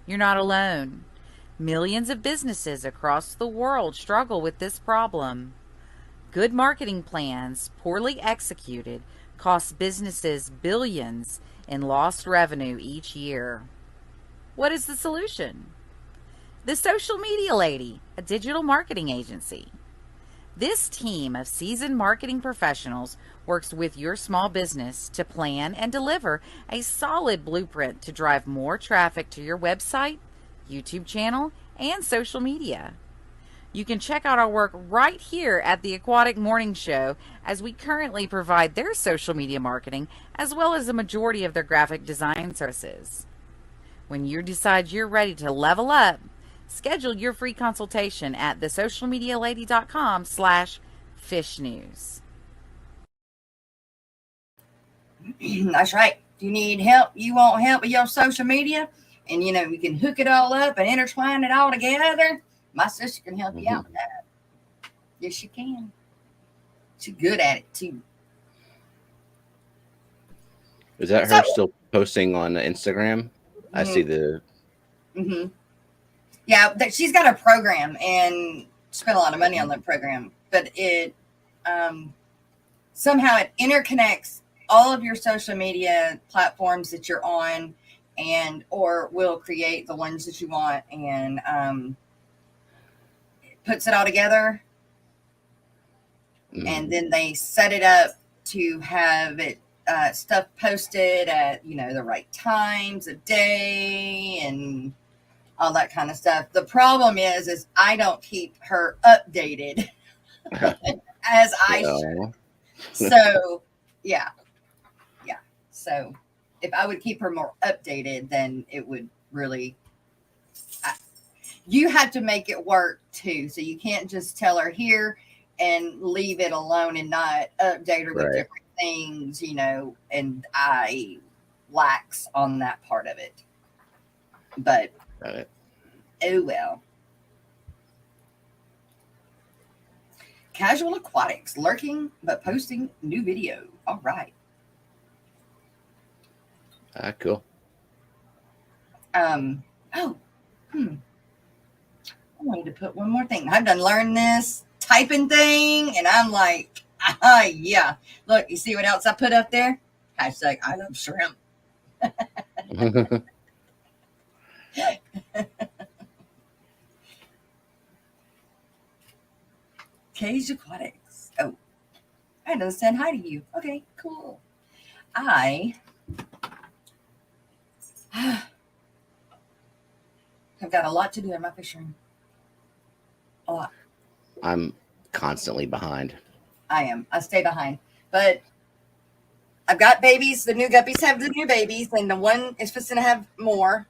You're not alone. Millions of businesses across the world struggle with this problem. Good marketing plans, poorly executed, cost businesses billions in lost revenue each year. What is the solution? The Social Media Lady, a digital marketing agency. This team of seasoned marketing professionals works with your small business to plan and deliver a solid blueprint to drive more traffic to your website, YouTube channel, and social media. You can check out our work right here at the Aquatic Morning Show, as we currently provide their social media marketing as well as a majority of their graphic design services. When you decide you're ready to level up, schedule your free consultation at thesocialmedialady.com/fishnews. That's right. If you need help, you want help with your social media, and you can hook it all up and intertwine it all together. My sister can help you out with that. Yes, she can. She's good at it too. Is that her still posting on Instagram? I see the. Yeah, she's got a program and spent a lot of money on that program, but it somehow it interconnects all of your social media platforms that you're on, and or will create the ones that you want, and puts it all together, and then they set it up to have it stuff posted at, the right times of day and all that kind of stuff. The problem is I don't keep her updated as I should. Well, So, yeah. So, if I would keep her more updated, then it would really. You have to make it work too. So you can't just tell her here and leave it alone and not update her with Right. different things, and I lax on that part of it. But got it. oh well. Casual Aquatics, lurking but posting new video. All right. Cool. I wanted to put one more thing. I've done learned this typing thing, and I'm like, yeah. Look, you see what else I put up there? Hashtag I love shrimp. Cage Aquatics. Oh, I just said hi to you. Okay, cool. I have got a lot to do in my fishing. A lot. I'm constantly behind. I am. I stay behind. But I've got babies. The new guppies have the new babies, and the one is supposed to have more.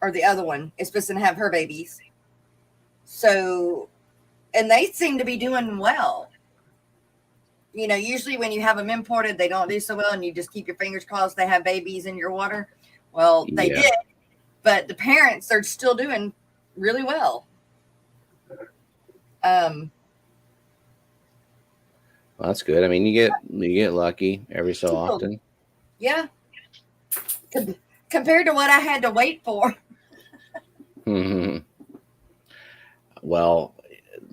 Or the other one is supposed to have her babies. So, and they seem to be doing well. Usually when you have them imported, they don't do so well, and you just keep your fingers crossed they have babies in your water. Well, they did, but the parents are still doing really well. Well, that's good. I mean, you get lucky every so often. Yeah. Compared to what I had to wait for. Well,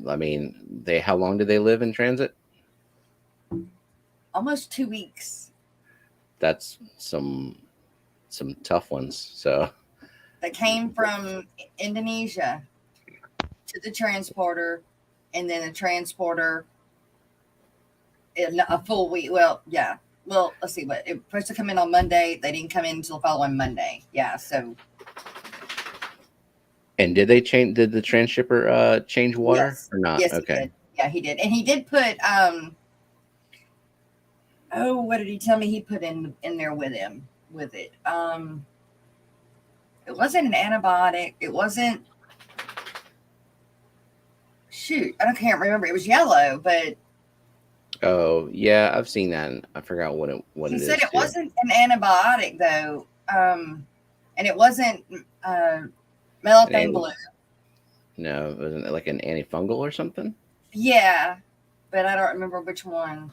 I mean, how long do they live in transit? Almost 2 weeks. That's some tough ones. So That came from Indonesia to the transporter, and then the transporter in a full week. Well, yeah. Well, let's see. What it was supposed to come in on Monday. They didn't come in until the following Monday. Yeah. So. And did they change? Did the transshipper change water or not? Yes, Okay. he did. Yeah, he did, and he did put. Oh, what did he tell me? He put in there with him with it. It wasn't an antibiotic. It wasn't. Shoot, can't remember. It was yellow, but. Oh yeah, I've seen that. And I forgot what it is. He said it wasn't an antibiotic though, and it wasn't methane blue. No, wasn't it like an antifungal or something? Yeah, but I don't remember which one.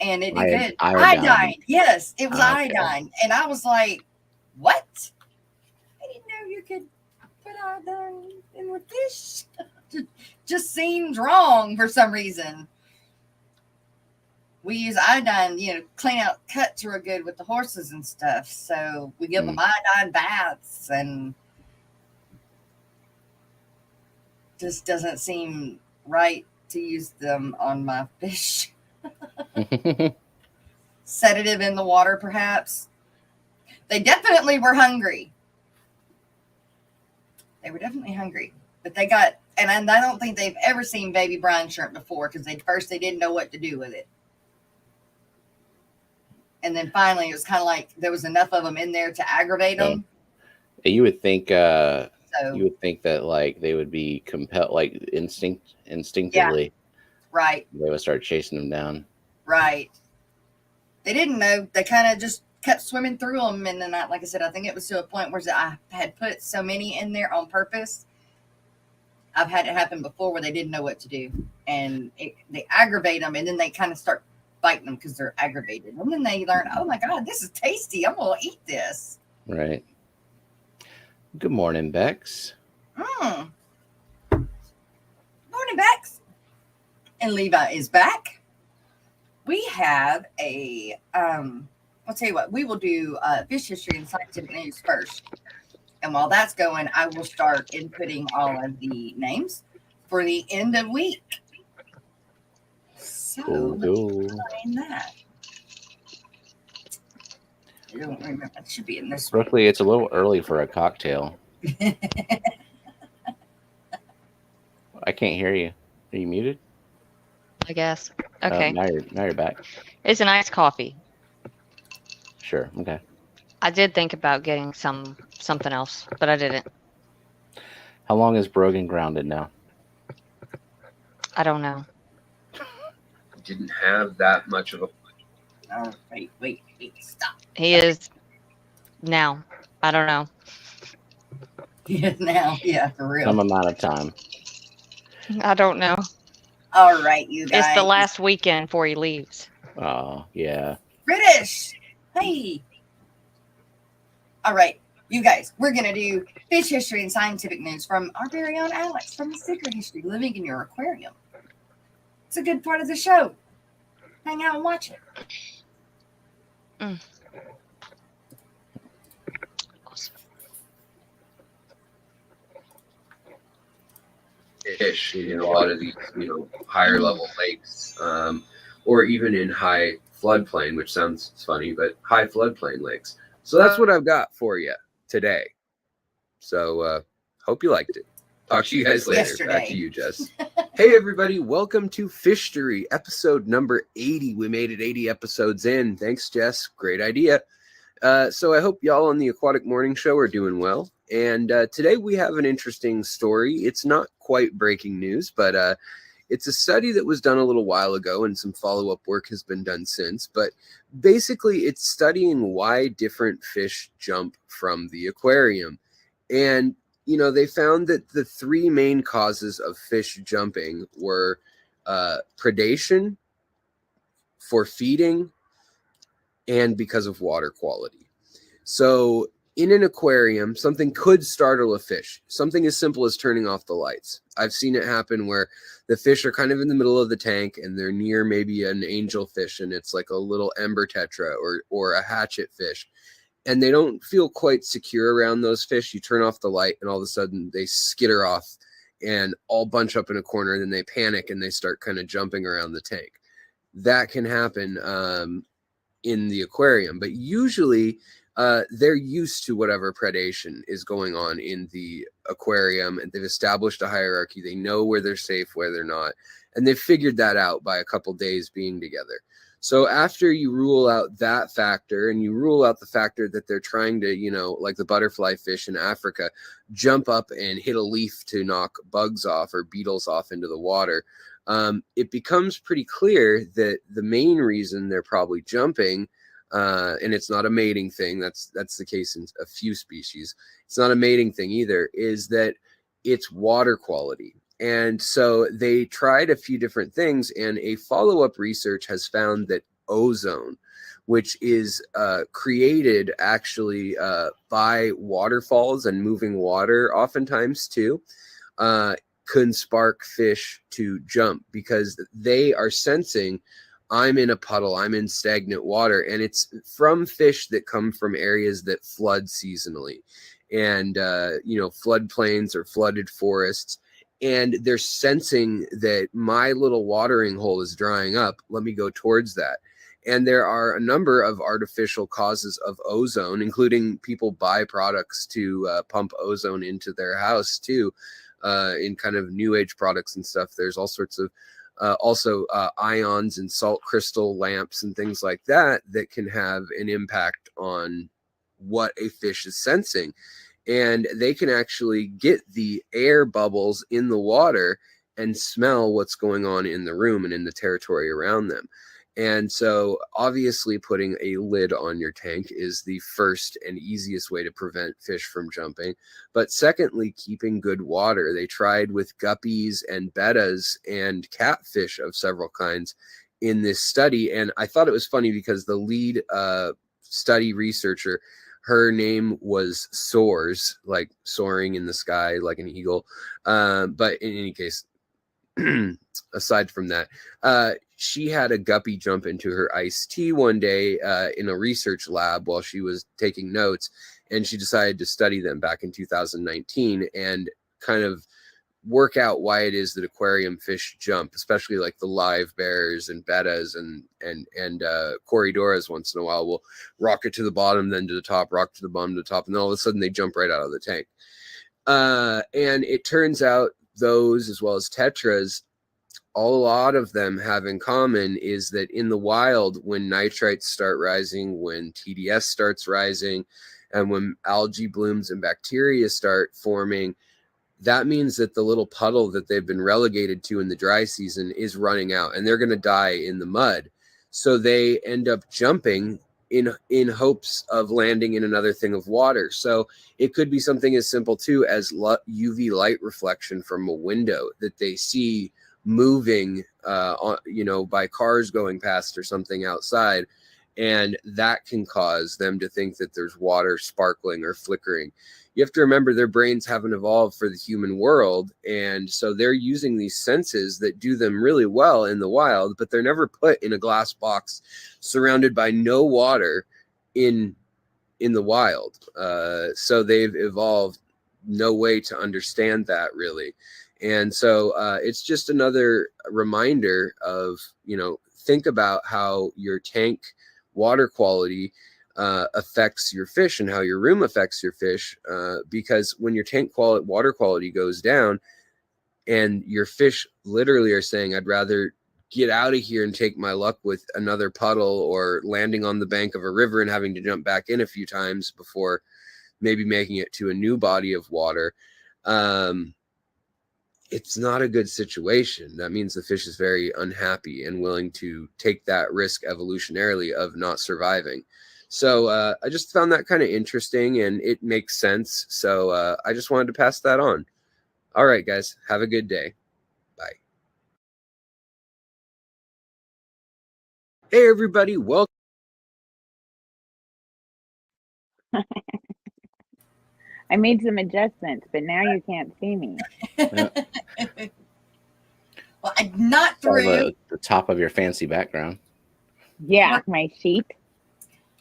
And it did good. Iodine. Yes, it was iodine. And I was like, what? I didn't know you could put iodine in with fish. Just seems wrong for some reason. We use iodine, clean out cuts real good with the horses and stuff. So we give them iodine baths, and just doesn't seem right to use them on my fish. Sedative in the water, perhaps. They definitely were hungry. They were definitely hungry, but they got, and I don't think they've ever seen baby brine shrimp before, because they didn't know what to do with it. And then finally, it was kind of like there was enough of them in there to aggravate them. You would think, that like they would be compelled, like instinctively, yeah. Right? They would start chasing them down. Right. They didn't know. They kind of just kept swimming through them, and then, like I said, I think it was to a point where I had put so many in there on purpose. I've had it happen before where they didn't know what to do, and they aggravate them, and then they kind of start biting them because they're aggravated, and then they learn, oh my god, this is tasty, I'm gonna eat this. Right. Good morning, Bex. Morning, Bex. And Levi is back. We have a I'll tell you what, we will do fish history and scientific news first, and while that's going, I will start inputting all of the names for the end of week. So Cool, let's cool. find that. I don't remember. It should be in this one. Brooklyn, it's a little early for a cocktail. I can't hear you. Are you muted? I guess. Okay. Now you're back. It's an iced coffee. Sure. Okay. I did think about getting something else, but I didn't. How long is Brogan grounded now? I don't know. Didn't have that much of a. Oh, wait, stop. He is now. I don't know. Now, yeah, for real. Some amount of time. I don't know. All right, you guys. It's the last weekend before he leaves. Oh, yeah. British. Hey. All right, you guys, we're going to do fish history and scientific news from our very own Alex from Secret History, Living in Your Aquarium. It's a good part of the show. Hang out and watch it. Fish in a lot of these, higher level lakes, or even in high floodplain, which sounds funny, but high floodplain lakes. So that's what I've got for you today. So hope you liked it. Talk to you guys later. Yesterday. Back to you, Jess. Hey, everybody. Welcome to Fishery, episode number 80. We made it 80 episodes in. Thanks, Jess. Great idea. So I hope y'all on the Aquatic Morning Show are doing well. And today we have an interesting story. It's not quite breaking news, but it's a study that was done a little while ago, and some follow-up work has been done since. But basically, it's studying why different fish jump from the aquarium. And, they found that the three main causes of fish jumping were predation, for feeding, and because of water quality. So in an aquarium, something could startle a fish. Something as simple as turning off the lights. I've seen it happen where the fish are kind of in the middle of the tank and they're near maybe an angelfish and it's like a little ember tetra or a hatchet fish. And they don't feel quite secure around those fish. You turn off the light and all of a sudden they skitter off and all bunch up in a corner, and then they panic and they start kind of jumping around the tank. That can happen in the aquarium, but usually they're used to whatever predation is going on in the aquarium, and they've established a hierarchy. They know where they're safe, where they're not, and they've figured that out by a couple days being together. So after you rule out that factor, and you rule out the factor that they're trying to, like the butterfly fish in Africa, jump up and hit a leaf to knock bugs off or beetles off into the water, it becomes pretty clear that the main reason they're probably jumping, and it's not a mating thing, that's the case in a few species, it's not a mating thing either, is that it's water quality. And so they tried a few different things, and a follow-up research has found that ozone, which is created actually by waterfalls and moving water oftentimes too, can spark fish to jump because they are sensing, I'm in a puddle, I'm in stagnant water, and it's from fish that come from areas that flood seasonally, and floodplains or flooded forests, and they're sensing that my little watering hole is drying up. Let me go towards that. And there are a number of artificial causes of ozone, including people buy products to pump ozone into their house too, in kind of new age products and stuff. There's all sorts of also ions and salt crystal lamps and things like that that can have an impact on what a fish is sensing. And they can actually get the air bubbles in the water and smell what's going on in the room and in the territory around them. And so obviously putting a lid on your tank is the first and easiest way to prevent fish from jumping. But secondly, keeping good water. They tried with guppies and bettas and catfish of several kinds in this study. And I thought it was funny because the lead study researcher, her name was Soars, like soaring in the sky like an eagle. But in any case, aside from that, she had a guppy jump into her iced tea one day in a research lab while she was taking notes, and she decided to study them back in 2019 and kind of work out why it is that aquarium fish jump, especially like the live bears and bettas and corridoras. Once in a while will rocket to the bottom, then to the top, rock to the bottom, to the top, and then all of a sudden they jump right out of the tank. And it turns out those, as well as tetras, a lot of them have in common is that in the wild, when nitrites start rising, when TDS starts rising, and when algae blooms and bacteria start forming, that means that the little puddle that they've been relegated to in the dry season is running out, and they're going to die in the mud. So they end up jumping in hopes of landing in another thing of water. So it could be something as simple too as UV light reflection from a window that they see moving, by cars going past or something outside. And that can cause them to think that there's water sparkling or flickering. You have to remember their brains haven't evolved for the human world. And so they're using these senses that do them really well in the wild, but they're never put in a glass box surrounded by no water in the wild. So they've evolved no way to understand that really. And so it's just another reminder of, think about how your tank water quality affects your fish and how your room affects your fish, because when your tank water quality goes down and your fish literally are saying, I'd rather get out of here and take my luck with another puddle or landing on the bank of a river and having to jump back in a few times before maybe making it to a new body of water, it's not a good situation. That means the fish is very unhappy and willing to take that risk evolutionarily of not surviving. So I just found that kind of interesting, and it makes sense. So I just wanted to pass that on. All right, guys, have a good day. Bye. Hey, everybody. Welcome. I made some adjustments, but now you can't see me. Yeah. Well, not through the top of your fancy background. Yeah, my sheet,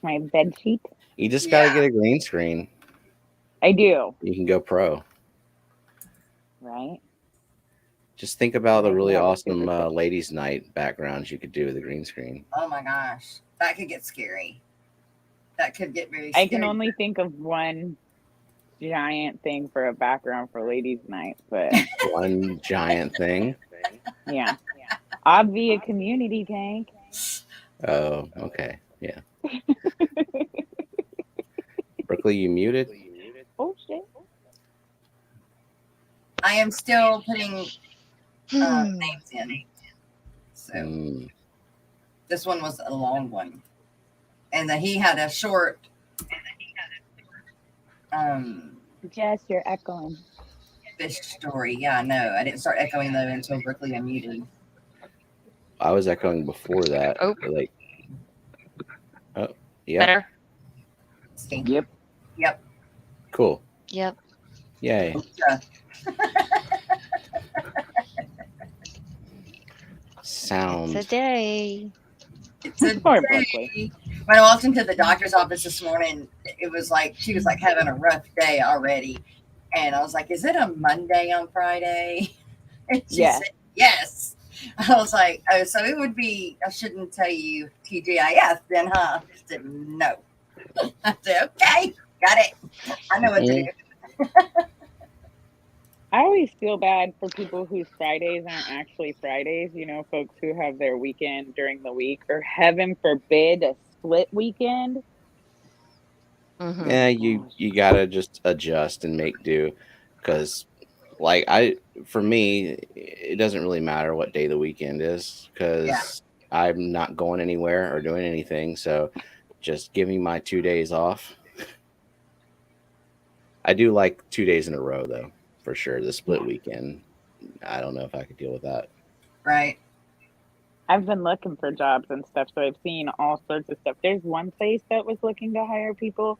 my bed sheet. You just got to get a green screen. I do. You can go pro. Right. Just think about the really awesome ladies' night backgrounds you could do with a green screen. Oh my gosh, that could get scary. That could get very scary. I can only think of one giant thing for a background for ladies' night, but one giant thing. Yeah. I'd be a community tank. Oh, okay. Yeah. Berkeley, you muted? Oh, shit. I am still putting names in. So this one was a long one. And then he had a short. Jess, you're echoing. Fish story. Yeah, I know. I didn't start echoing though until Berkeley unmuted. I was echoing before that. Oh. Yeah. Better? Yep. Yep. Cool. Yep. Yay. Sound. It's a day. It's a Poor day. Berkeley. When I walked into the doctor's office this morning, it was like she was like having a rough day already. And I was like, is it a Monday on Friday? And she said, yes. I was like, oh, so it would be, I shouldn't tell you TGIF then, huh? She said, no. I said, okay, got it. I know what to do. I always feel bad for people whose Fridays aren't actually Fridays, folks who have their weekend during the week, or heaven forbid, a split weekend. Mm-hmm. Yeah, you gotta just adjust and make do, because for me, it doesn't really matter what day the weekend is, because I'm not going anywhere or doing anything. So just give me my 2 days off. I do like 2 days in a row though, for sure. The split weekend, I don't know if I could deal with that. Right. I've been looking for jobs and stuff, so I've seen all sorts of stuff. There's one place that was looking to hire people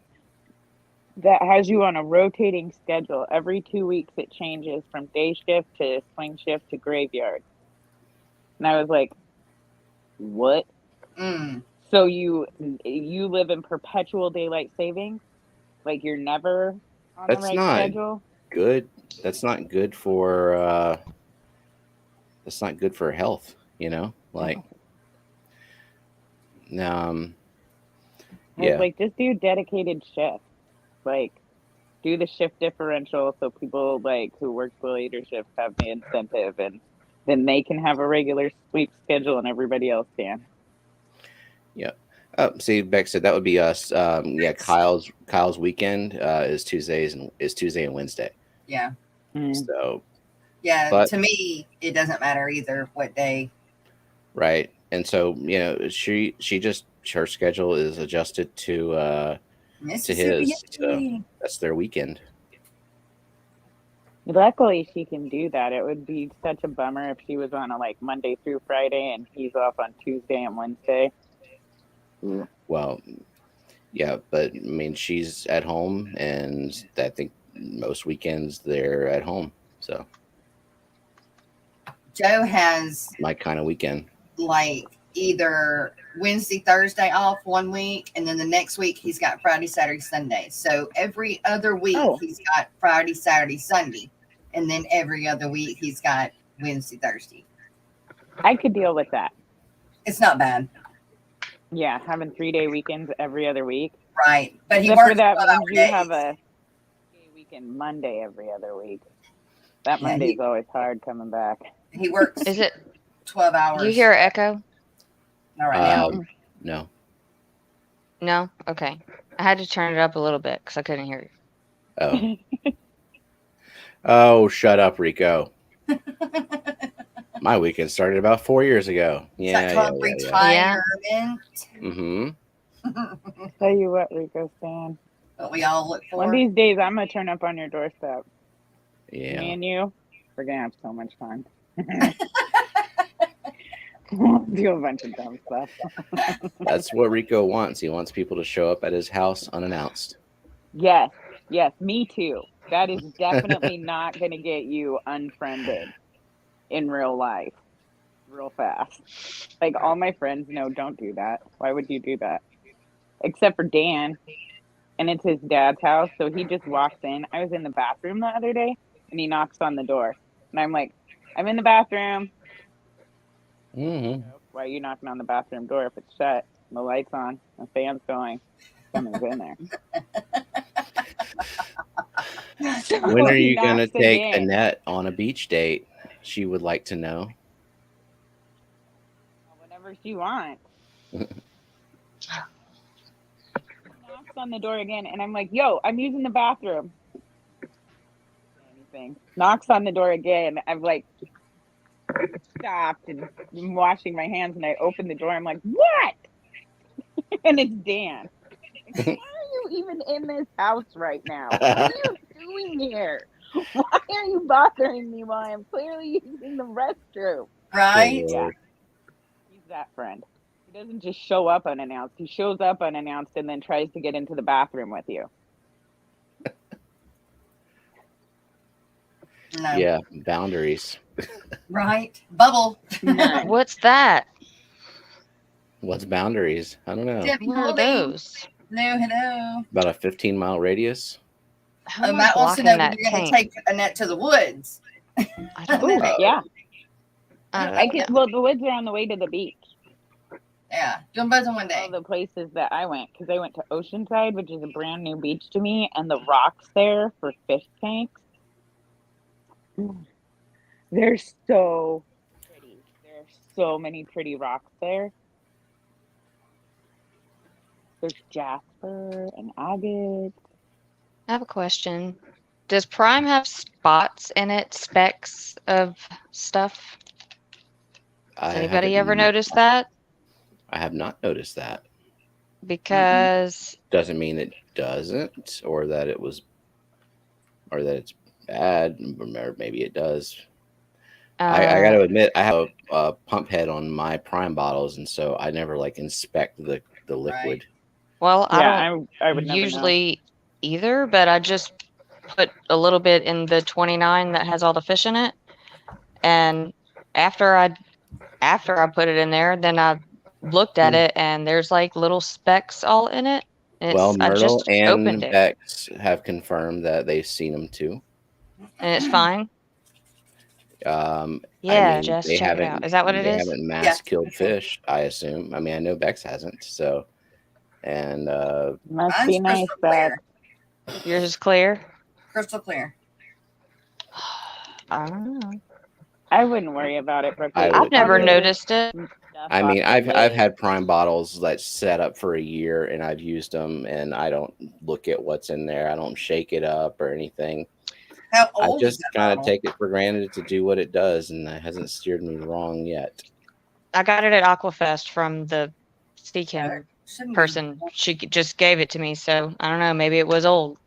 that has you on a rotating schedule. Every 2 weeks it changes from day shift to swing shift to graveyard. And I was like, what? So you live in perpetual daylight savings? Like you're never on the right schedule? good. That's not good for health, you know? Like I was yeah. like, just do dedicated shifts. Like, do the shift differential so people like who work the later shift have the incentive, and then they can have a regular sleep schedule and everybody else can. Yeah. See, Beck said that would be us. Yeah, Kyle's weekend is Tuesday and Wednesday. Yeah. So Yeah, but to me, it doesn't matter either what day. right. And so, you know, she just her schedule is adjusted to Mississippi his. So history. that's their weekend. Luckily, she can do that. It would be such a bummer if she was on a like Monday through Friday and he's off on Tuesday and Wednesday. Well, yeah, but I mean, she's at home, and I think most weekends they're at home. So Joe has my kind of weekend. like either Wednesday, Thursday off one week, and then the next week he's got Friday, Saturday, Sunday. So every other week he's got Friday, Saturday, Sunday, and then every other week he's got Wednesday, Thursday. I could deal with that. It's not bad. Yeah, having 3-day weekends every other week. Right. But he Except works for that 12 means hour you days. have a weekend Monday every other week. That Yeah, Monday's always hard coming back. He works Is it 12 hours. you hear echo? Not right now. No. No? Okay. I had to turn it up a little bit because I couldn't hear you. Oh. Oh, shut up, Rico. My weekend started about 4 years ago. Yeah. Retirement. Mm-hmm. Tell you what, Rico Stan. What we all look for. One of these days, I'm going to turn up on your doorstep. Yeah. Me and you, we're going to have so much fun. Do a bunch of dumb stuff. That's what Rico wants. He wants people to show up at his house unannounced. Yes, me too. That is definitely not going to get you unfriended in real life real fast. Like, all my friends know, don't do that. Why would you do that? Except for Dan, and it's his dad's house, so he just walks in. I was in the bathroom the other day, and he knocks on the door, and I'm like, I'm in the bathroom. Mm-hmm. Why are you knocking on the bathroom door if it's shut, and the light's on, the fan's going, someone's in there? When are you going to take Annette on a beach date? She would like to know. Whatever she wants. Knocks on the door again, and I'm like, yo, I'm using the bathroom. Anything. Knocks on the door again. I'm like, stopped and I'm washing my hands, and I open the door. I'm like, what? And it's Dan. Like, why are you even in this house right now? What are you doing here? Why are you bothering me while I'm clearly using the restroom? Right? Yeah. He's that friend. He doesn't just show up unannounced. He shows up unannounced and then tries to get into the bathroom with you. No. Yeah, boundaries. Right? Bubble. What's that? What's boundaries? I don't know. Debbie What are Holly. those? Hello. About a 15-mile radius. How am I Matt wants to blocking know when that you're going to tank? take Annette to the woods. I don't Ooh, know. yeah. I don't know. Well, the woods are on the way to the beach. Yeah, do them both in one day. All the places that I went, because I went to Oceanside, which is a brand new beach to me, and the rocks there for fish tanks. They're so pretty. There are so many pretty rocks there. There's jasper and agate. I have a question. Does Prime have spots in it, specks of stuff? Has anybody ever noticed that? I have not noticed that. Because Doesn't mean it doesn't, or that it was, or that it's bad, or maybe it does. I got to admit, I have a pump head on my Prime bottles, and so I never like inspect the liquid. Right. well, I Yeah, don't I would never know. usually either, but I just put a little bit in the 29 that has all the fish in it, and after I put it in there, then I looked at it, and there's like little specks all in it. And Well, I Myrtle just and opened it. Bex have confirmed that they've seen them too. and it's fine. I Yeah, mean, Jess, they check it out. Is that what it is? mass killed fish, I assume. I mean, I know Bex hasn't, so and Must Mine's be nice, crystal Beth. clear. Yours is clear. Crystal clear. I don't know. I wouldn't worry about it, Brooklyn. I I've would never too. noticed it. I mean, I've had prime bottles like set up for a year, and I've used them, and I don't look at what's in there. I don't shake it up or anything. How I old is just that kind of bottle? take it for granted to do what it does, and it hasn't steered me wrong yet. I got it at Aquafest from the Sea King Shouldn't be- person. She just gave it to me, so I don't know. Maybe it was old.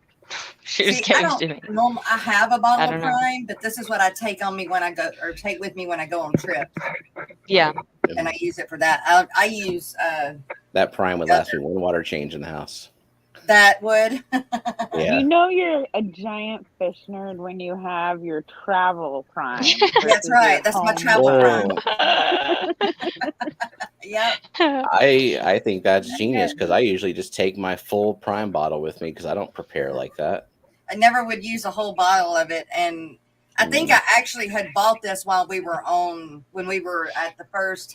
She just See, I gave it to me. don't. I have a I bottle don't of know. Prime, but this is what I take on me when I go, or take with me when I go on trips, Yeah. and I use it for that. I use That prime would last me one water change in the house. that would. Yeah. You know you're a giant fish nerd when you have your travel prime. That's right. That's my travel Whoa. Prime. Yep. I think that's genius because I usually just take my full prime bottle with me because I don't prepare like that. I never would use a whole bottle of it, and I think I actually had bought this while we were when we were at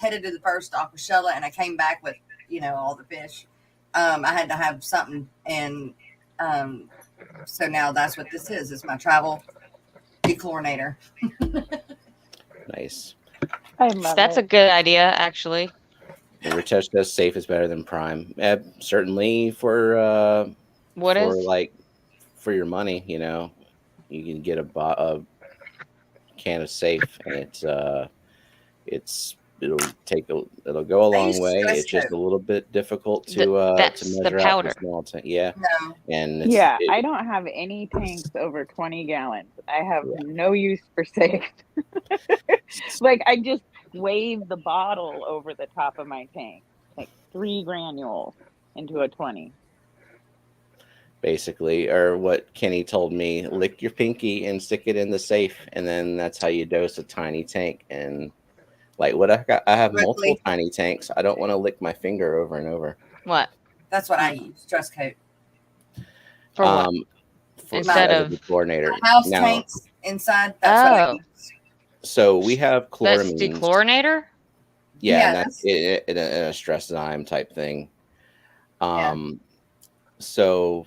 headed to the first Aquashella, and I came back with all the fish. I had to have something, and so now that's what this is. It's my travel dechlorinator. Nice. I love That's a it. good idea, actually. And Retouch does safe is better than prime. Certainly for What for is? like for your money, you can get a can of safe, and it'll go a I long use way. Stress It's just Coat. a little bit difficult to That's the measure out powder. for small tank. Yeah, No, and Yeah, I don't have any tanks over 20 gallons. I have no use for safe. Like, I just wave the bottle over the top of my tank, like 3 granules into a 20. basically, or what Kenny told me, lick your pinky and stick it in the safe, and then that's how you dose a tiny tank. And like what I have multiple tiny tanks. I don't want to lick my finger over and over. What? that's what I use. Stress Coat. For what? Instead as a of dechlorinator. House Now, tanks inside. That's what I oh, use. so we have that's chloramines. dechlorinator. Yeah, Yeah, and that's in a stress zyme type thing. So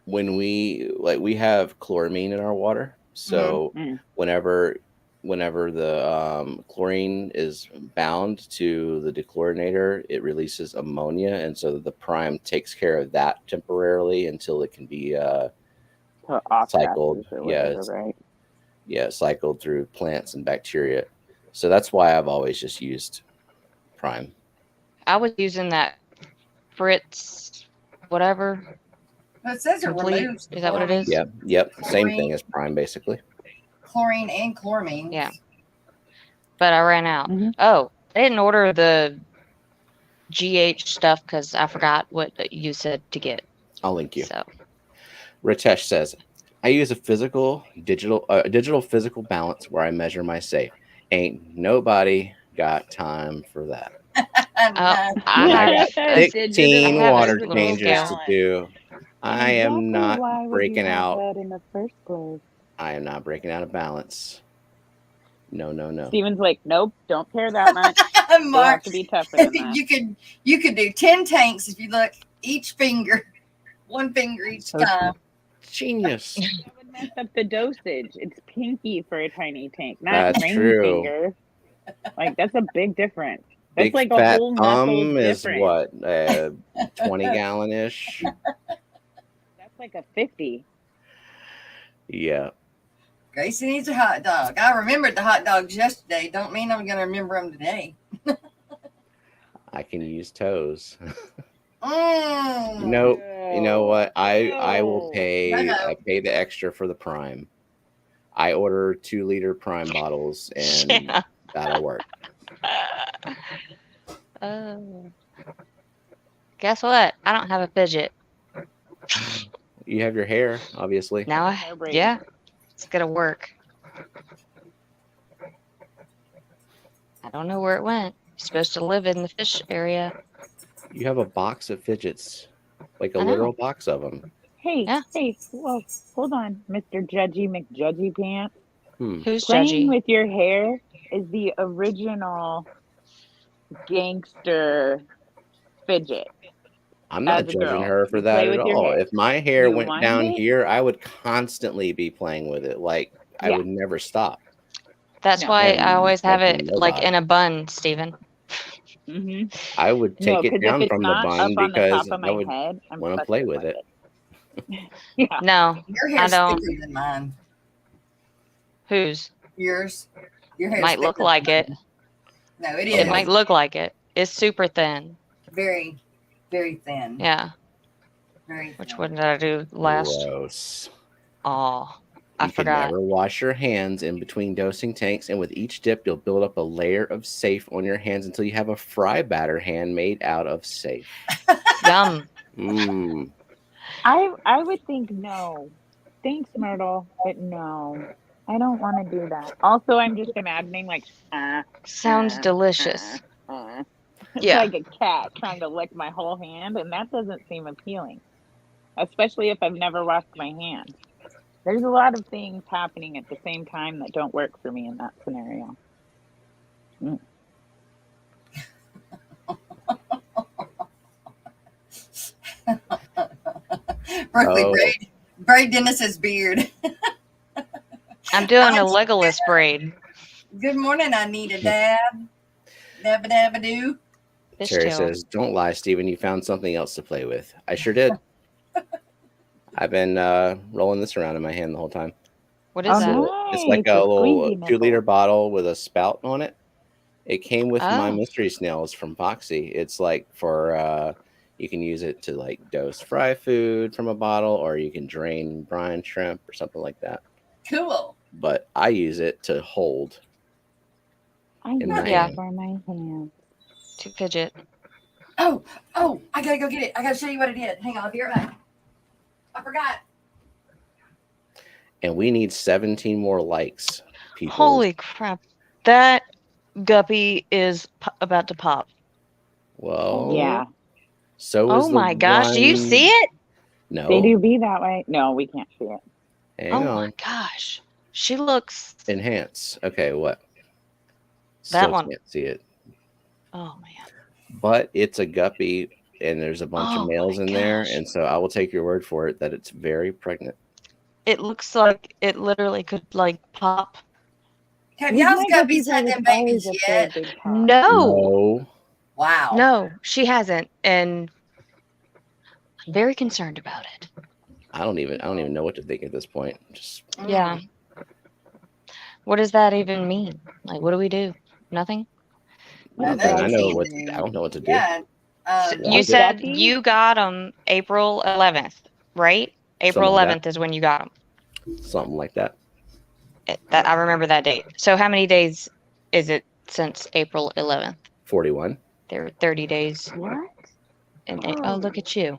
when we have chloramine in our water, so whenever the chlorine is bound to the dechlorinator, it releases ammonia, and so the prime takes care of that temporarily until it can be cycled. Cycled through plants and bacteria. So that's why I've always just used prime. I was using that Fritz, whatever. But it says it Complete. removes. Is that what it is? Yep. Same thing as prime, basically. Chlorine and chloramine. Yeah. But I ran out. Oh, I didn't order the GH stuff because I forgot what you said to get. I'll link you. So Ritesh says, I use a digital physical balance where I measure my safe. Ain't nobody got time for that. I got 16 water little changes scale. to do. I am not why would breaking you have out. that in the first place? I am not breaking out of balance. No. Steven's like, nope, don't care that much. You have to be tougher than that. You could do 10 tanks if you look each finger, one finger each time. Genius. That would mess up the dosage. It's pinky for a tiny tank, not That's ring true. finger. Like, that's a big difference. That's Big like fat a whole knuckle is difference. what 20 gallon ish. That's like a 50. Yeah. Gracie needs a hot dog. I remembered the hot dogs yesterday. Don't mean I'm going to remember them today. I can use toes. Mm. Nope. You know what? I will pay. No. I pay the extra for the prime. I order 2-liter prime bottles, and that'll work. Guess what? I don't have a fidget. You have your hair, obviously. Now it's gonna work. I don't know where it went. It's supposed to live in the fish area. You have a box of fidgets, like a I know. literal box of them. Hey, Yeah. hey, whoa, hold on, Mr. Judgy McJudgy Pants. Who's Playing judgy? with your hair is the original gangster fidget. I'm not As a judging girl, her for you that play at with your all. hair. If my hair You went wind down it. here, I would constantly be playing with it. Like I Yeah. would never stop. That's No. why I And always have like a it like robot. in a bun, Stephen. Mm-hmm. I would No, take it because if down it's from the not up bun on the top because of I my would head, I'm want to fucking play with it. Yeah. No, Your I hair's don't. thicker than mine. Whose? Yours. Your hair's Might look thicker like than it. mine. No, it It is. might look like it. It's super thin. Very, very thin. Yeah. Very Which thin. one did I do last? Gross. Oh, I You can forgot. never wash your hands in between dosing tanks, and with each dip, you'll build up a layer of safe on your hands until you have a fry batter hand made out of safe. Yum. Mmm. I would think no. Thanks, Myrtle, but no. I don't want to do that. Also, I'm just imagining like Sounds delicious. It's Yeah. like a cat trying to lick my whole hand, and that doesn't seem appealing, especially if I've never washed my hands. There's a lot of things happening at the same time that don't work for me in that scenario. Berkeley Oh. braid Dennis's beard. I'm doing a Legolas braid. Good morning, I need a dab. Dabba dabba doo. Cherry Fishtail. says, "Don't lie, Steven. You found something else to play with." I sure did. I've been rolling this around in my hand the whole time. What is that? It's like Nice, a a little squeezy 2-liter nipple. bottle with a spout on it. It came with my Oh. mystery snails from Foxy. It's like for you can use it to like dose fry food from a bottle, or you can drain brine shrimp or something like that. Cool. But I use it to hold I in use my it hand. for my hand. To fidget. Oh, I gotta go get it. I gotta show you what it is. Hang on, I'll be right back. I forgot. And we need 17 more likes, people. Holy crap. That guppy is about to pop. Well, Yeah, so is Oh the my gosh. Do you one- see it? No. they do be that way. No, we can't see it. Hang Oh on. my gosh. She looks. Enhance. Okay, what? That Still one. can't see it. Oh man. But it's a guppy, and there's a bunch Oh of males my in there, gosh. and so I will take your word for it that it's very pregnant. It looks like it literally could like pop. Have These y'all's my guppies guppies had are them the colors babies of their yet? big top. No. Wow. No, she hasn't. And I'm very concerned about it. I don't even know what to think at this point. Just Yeah. What does that even mean? Like, what do we do? Nothing? What does nothing. that I know what mean? I don't know what to do. Yeah. You Watch it. said Guppy? you got them April 11th, right? April Something like 11th is when you got them. Something like that. That I remember that date. So how many days is it since April 11th? 41. There were 30 days. What? And oh, look at you.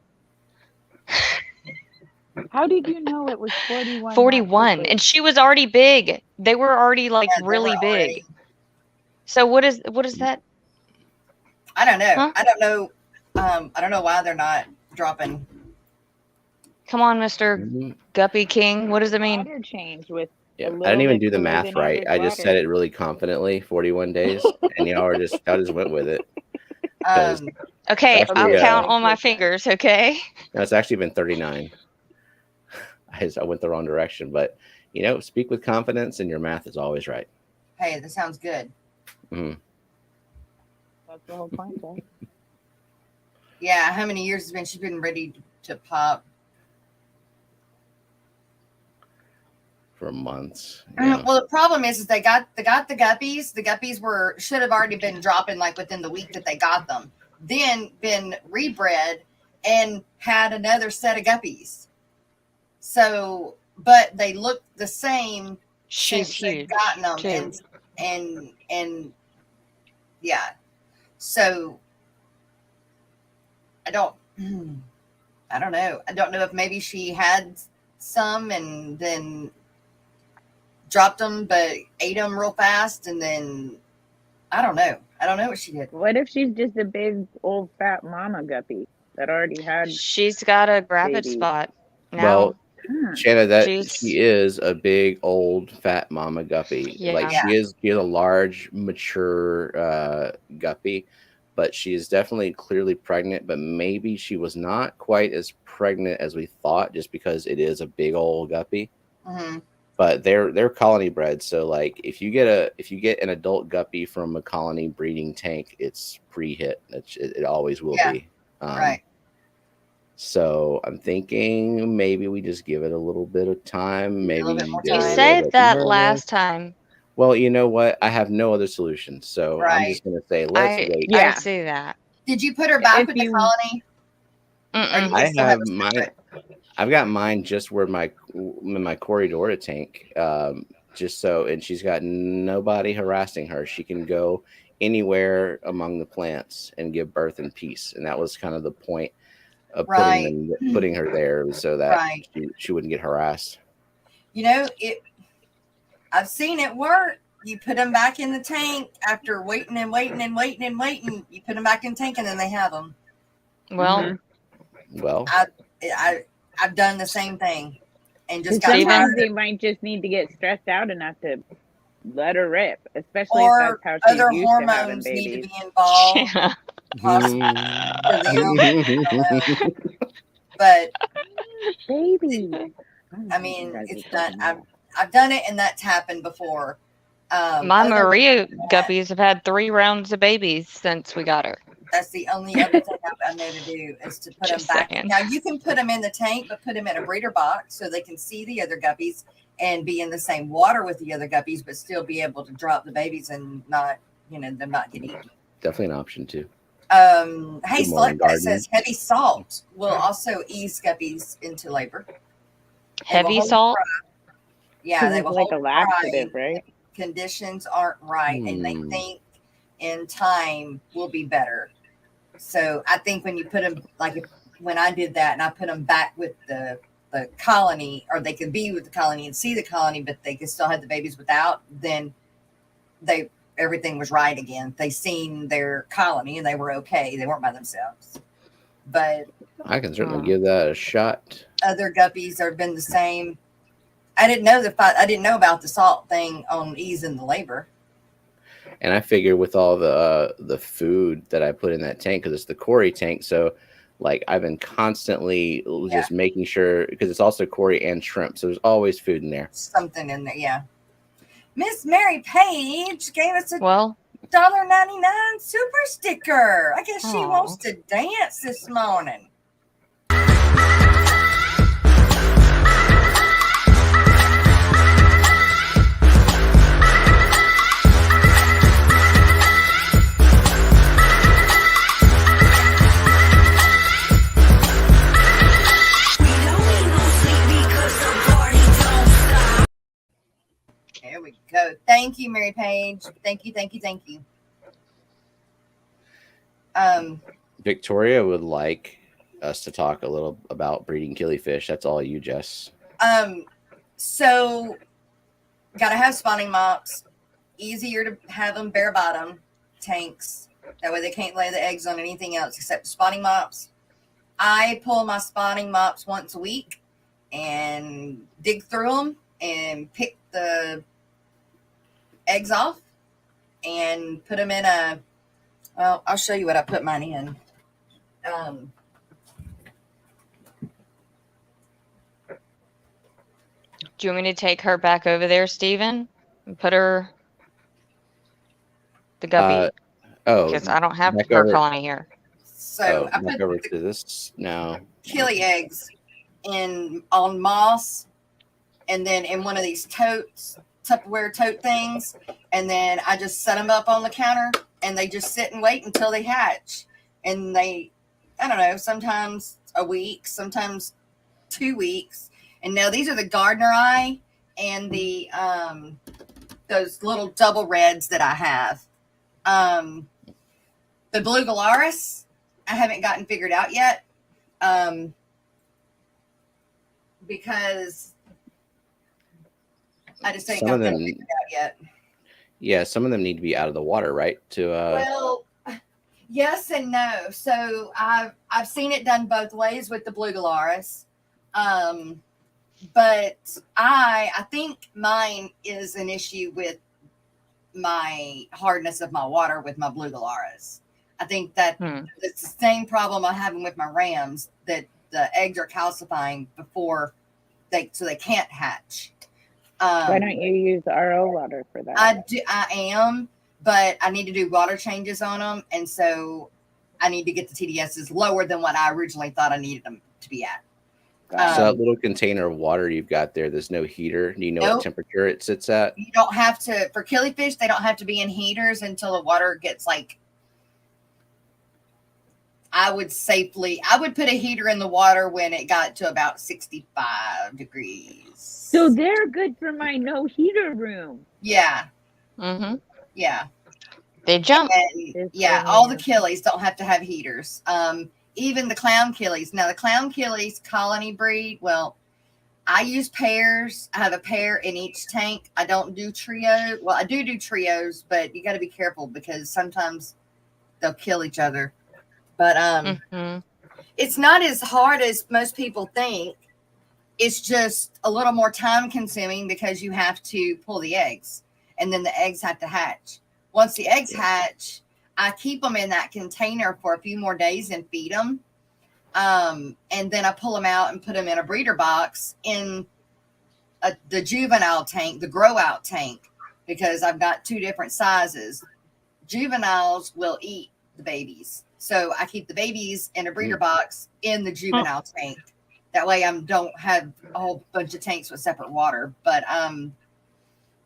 How did you know it was 41? 41. And she was already big. They were already like Yeah, they really were big. already- So what is that? I don't know. Huh? I don't know. I don't know why they're not dropping. Come on, Mr. Mhm. Guppy King. What does it mean? Water change with Yeah, a I didn't little even do the bit cooler math than right. average I just water. said it really confidently. 41 days, and y'all just went with it. Because Okay, Actually, I'll yeah. count on my fingers, okay? no, it's actually been 39. I went the wrong direction, but speak with confidence, and your math is always right. Hey, that sounds good. Mhm. That's the whole point, right? Yeah. How many years has been she's been ready to pop? For months. Yeah. Well, the problem is they got the guppies. The guppies should have already been dropping like within the week that they got them. Then been rebred and had another set of guppies. So, but they look the same. She's since they've huge, gotten them, too. and yeah. So I don't know. I don't know if maybe she had some and then dropped them, but ate them real fast, and then I don't know. I don't know what she did. What if she's just a big old fat mama guppy that already had? She's got a grab it Baby. spot. No. Well, Shanna, that She's- she is a big old fat mama guppy. Like Yeah. she is a large, mature guppy, but she is definitely clearly pregnant. But maybe she was not quite as pregnant as we thought, just because it is a big old guppy. Mm-hmm. But they're colony bred, so like if you get an adult guppy from a colony breeding tank, it's pre-hit. It always will be. Right. So I'm thinking maybe we just give it a little bit of time. Maybe little bit more get You a time. little said bit that nervous. last time. Well, you know what? I have no other solution, so I'm just Right. gonna say let's wait. I Yeah. see that. Did you put her back If with the you- colony? Or do Mm-mm. you I still have her mine. separate? I've got mine just where my Corridora tank. Just so, and she's got nobody harassing her. She can go anywhere among the plants and give birth in peace. And that was kind of the point of Right. putting her there, so that Right. she wouldn't get harassed. You know, I've seen it work. You put them back in the tank after waiting and waiting and waiting and waiting. You put them back in the tank and then they have them. Well, Mhm. Well, I've done the same thing and just And got sometimes tired. they might just need to get stressed out enough to let her rip, especially Or if that's how she's other used to having hormones need to babies. be involved. yeah. Possibly for them. I don't know. But Baby. I mean, it's done. I've done it, and that's happened before. My Other than Maria that, guppies have had 3 rounds of babies since we got her. That's the only other thing I know to do is to put them Just back. saying. Now you can put them in the tank, but put them in a breeder box so they can see the other guppies and be in the same water with the other guppies, but still be able to drop the babies and not, them not get eaten. definitely an option too. Hey, Good morning, Select gardener. says heavy salt will also ease guppies into labor. They will Heavy hold salt? dry. Yeah, Because they it's will like hold a dry. laxative, right? Conditions aren't right, and they think in time will be better. So I think when you put them, like when I did that and I put them back with the colony, or they could be with the colony and see the colony, but they could still have the babies without, then everything was right again. They seen their colony and they were okay. They weren't by themselves. But I can certainly give that a shot. other guppies have been the same. I didn't know about the salt thing on easing the labor. And I figure with all the food that I put in that tank, because it's the Cory tank, so like I've been constantly just making sure, because it's also Cory and shrimp, so there's always food in there. Something in there, yeah. Miss Mary Page gave us a Well, $1.99 super sticker. I guess she Aw. wants to dance this morning. There we go. Thank you, Mary Page. Thank you, thank you, thank you. Victoria would like us to talk a little about breeding killifish. That's all you, Jess. So gotta have spawning mops. Easier to have them bare bottom tanks. That way they can't lay the eggs on anything else except spawning mops. I pull my spawning mops once a week and dig through them and pick the eggs off and put them in well, I'll show you what I put mine in. do you want me to take her back over there, Steven? And put her the guppy? Because I don't have back her over- colony here. So I back put over the to this now. killie eggs on moss, and then in one of these Tupperware tote things, and then I just set them up on the counter, and they just sit and wait until they hatch. And I don't know, sometimes a week, sometimes 2 weeks. And now these are the Gardener Eye and the those little double reds that I have. The Blue Galaris, I haven't gotten figured out yet. Because I just ain't got them figured out yet. Yeah, some of them need to be out of the water, right? Well, yes and no. So I've seen it done both ways with the Blue Galaris. But I think mine is an issue with my hardness of my water with my blue galaras. I think that it's the same problem I'm having with my rams, that the eggs are calcifying before so they can't hatch. Why don't you use RO water for that? I am, but I need to do water changes on them, and so I need to get the TDSs lower than what I originally thought I needed them to be at. So that little container of water you've got there, there's no heater. Do you know what temperature it sits at? You don't have to, for killifish, they don't have to be in heaters until the water gets like, I would put a heater in the water when it got to about 65 degrees. So they're good for my no heater room. Yeah. Mm-hmm. Yeah. They jump. And, yeah. All the killies don't have to have heaters. Even the clown killies. Now, the clown killies colony breed, well, I use pairs. I have a pair in each tank. I don't do trio. Well, I do trios, but you got to be careful because sometimes they'll kill each other. But it's not as hard as most people think. It's just a little more time consuming because you have to pull the eggs and then the eggs have to hatch. Once the eggs hatch, I keep them in that container for a few more days and feed them. And then I pull them out and put them in a breeder box in the juvenile tank, the grow out tank, because I've got two different sizes. Juveniles will eat the babies. So I keep the babies in a breeder box in the juvenile tank. That way I don't have a whole bunch of tanks with separate water. But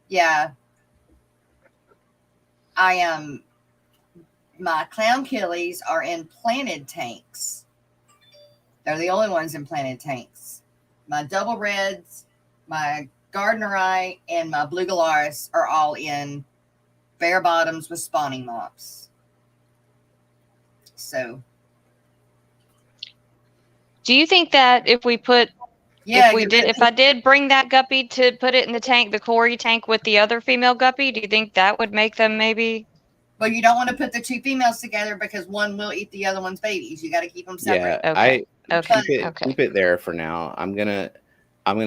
yeah, my clown killies are in planted tanks. They're the only ones in planted tanks. My double reds, my Gardnerite, and my blue galaris are all in bare bottoms with spawning mops. So, do you think that if I did bring that guppy to put it in the tank, the Cory tank with the other female guppy, do you think that would make them maybe? Well, you don't want to put the two females together because one will eat the other one's babies. You got to keep them separate. Yeah, keep it there for now. I'm gonna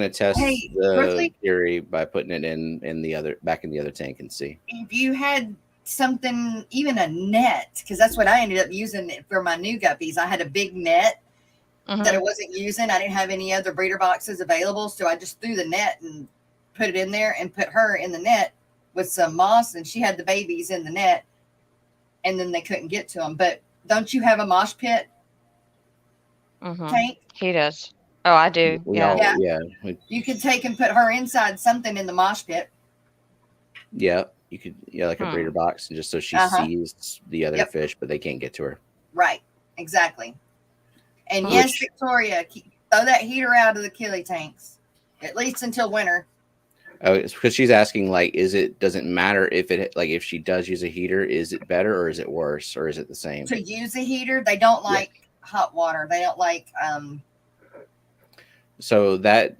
test the theory by putting it back in the other tank and see. If you had something, even a net, because that's what I ended up using for my new guppies. I had a big net that I wasn't using. I didn't have any other breeder boxes available, so I just threw the net and put it in there and put her in the net with some moss, and she had the babies in the net, and then they couldn't get to them. But don't you have a mosh pit tank? He does. Oh, I do. Yeah. You could take and put her inside something in the mosh pit. Yeah, you could. Yeah, like a breeder box, and just so she sees the other fish, but they can't get to her. Right. Exactly. And yes, Victoria, throw that heater out of the killie tanks, at least until winter. Oh, it's because she's asking, like, doesn't matter if she does use a heater, is it better or is it worse or is it the same? To use a heater, they don't like hot water. They don't like So that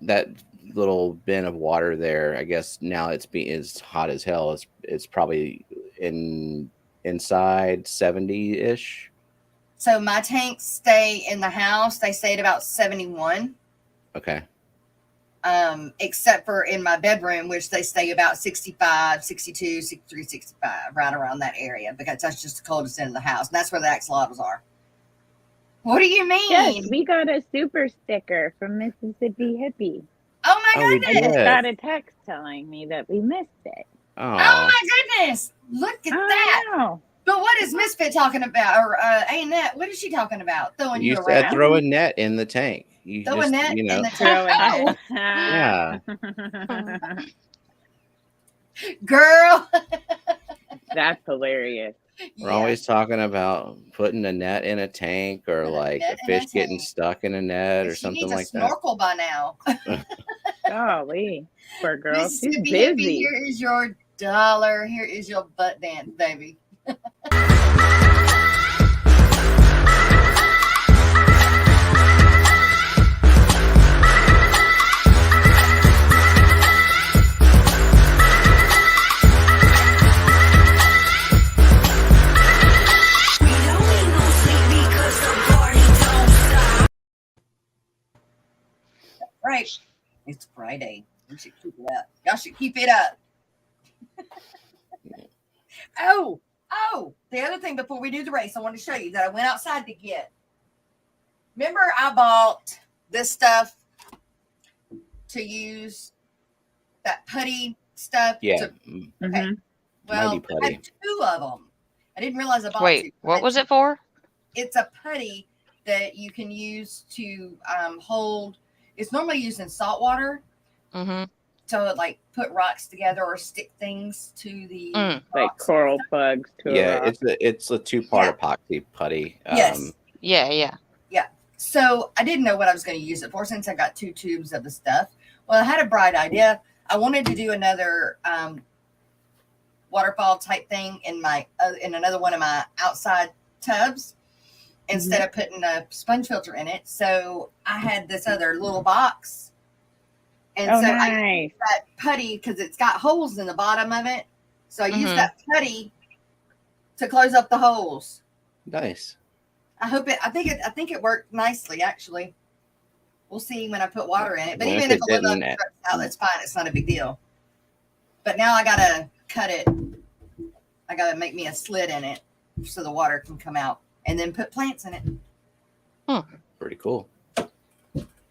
little bin of water there, I guess now it's hot as hell. It's probably inside 70-ish. So my tanks stay in the house. They stay at about 71. Okay. Except for in my bedroom, which they stay about 65, 62, 63, 65, right around that area, because that's just the coldest end of the house. And that's where the axolotls are. What do you mean? Yes, we got a super sticker from Mississippi Hippie. Oh my goodness. I just got a text telling me that we missed it. Oh my goodness. Look at that. Know. But what is Misfit talking about? Or Annette, what is she talking about? Throwing you said around? Throw a net in the tank. Throw a net in the tank. Yeah. Girl. That's hilarious. We're always talking about putting a net in a tank or like a fish getting stuck in a net or something like that. Snorkel by now. Golly. Poor girl. She's Mississippi busy. Hippie, here is your $1. Here is your butt dance, baby. right. It's Friday. We should keep it up. Y'all should keep it up. Oh, the other thing before we do the race, I want to show you that I went outside to get. Remember, I bought this stuff to use, that putty stuff. Yeah. Okay. Well, Mighty I putty. had 2 of them. I didn't realize I bought 2. Wait, what was it for? It's a putty that you can use to hold. It's normally used in salt water Mm-hmm. to like put rocks together or stick things to the Mm. Like rocks. coral plugs to a Yeah, rock. it's a 2-part epoxy putty. Yes. Yeah. So I didn't know what I was going to use it for since I got 2 tubes of the stuff. Well, I had a bright idea. I wanted to do another waterfall type thing in my in another one of my outside tubs instead of putting a sponge filter in it. So I had this other little box, and Oh, so I nice. used that putty because it's got holes in the bottom of it. So I used that putty to close up the holes. Nice. I think it worked nicely, actually. We'll see when I put water in it. But Well, even if if it a little didn't, drips out, that's fine. It's not a big deal. But now I gotta cut it. I gotta make me a slit in it so the water can come out, and then put plants in it. Pretty cool.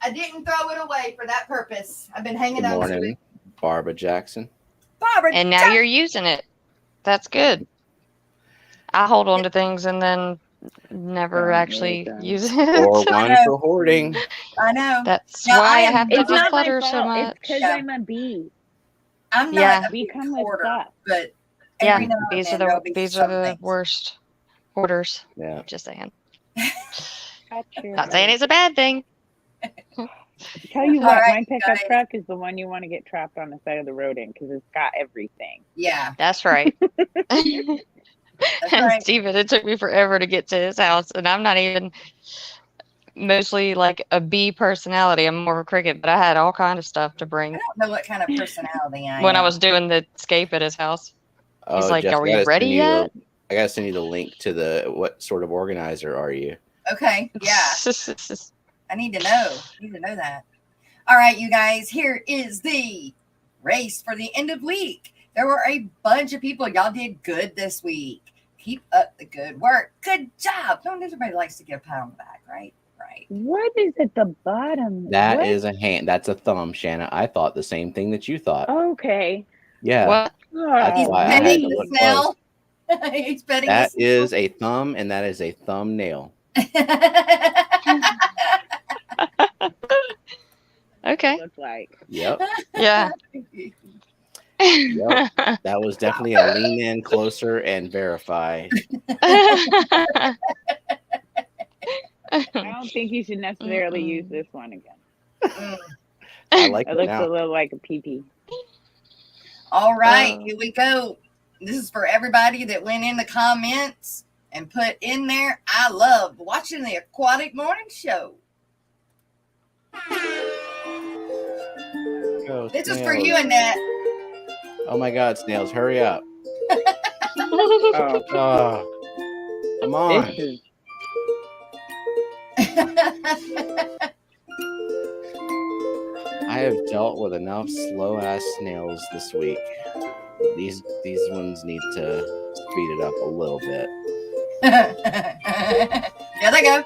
I didn't throw it away for that purpose. I've been hanging Good on to morning, it. Barbara Jackson. Barbara, And now you're using it. That's good. I hold on to things and then never Don't actually use them. use Or it. one know. for hoarding. I know. That's Now, why I am have to It's not my declutter so fault. much. It's because Yeah. I'm a bee. I'm Yeah. not a We big come with hoarder, stuff. but Yeah, every now and these then are there'll the be these are some the things. worst hoarders. Yeah. Just saying. Got you. Not saying it's a bad thing. Tell you All what, right, my you pickup guys. truck is the one you want to get trapped on the side of the road in because it's got everything. Yeah, That's right. that's And right. Steven, it took me forever to get to his house, and I'm not even mostly like a bee personality. I'm more of a cricket, but I had all kind of stuff to I bring don't know what kind of personality I when I am. was doing the escape at his house. He's Oh, like, Jess, "Are you ready yet?" I gotta send you the link to the what sort of organizer are you? Okay, yeah. I need to know. That. All right, you guys, here is the race for the end of week. There were a bunch of people. Y'all did good this week. Keep up the good work. Good job. Don't everybody likes to get a pat on the back, right? Right. What is at the bottom? That What? is a hand. That's a thumb, Shanna. I thought the same thing that you thought. Okay. Yeah. What? That's He's why I had petting to the look snail. He's petting That the is a thumb, and that is a thumbnail. Okay. Look like. Yep. Yeah. Yep. That was definitely a lean in closer and verify. I don't think you should necessarily use this one again. I like It it looks now. a little like a pee-pee. All right, here we go. This is for everybody that went in the comments and put in there, I love watching the Aquatic Morning Show. Go, This is snails. for you, Annette. Oh my God, snails, hurry up. Oh, Oh, come on. this is I have dealt with enough slow ass snails this week. These ones need to speed it up a little bit. There they go.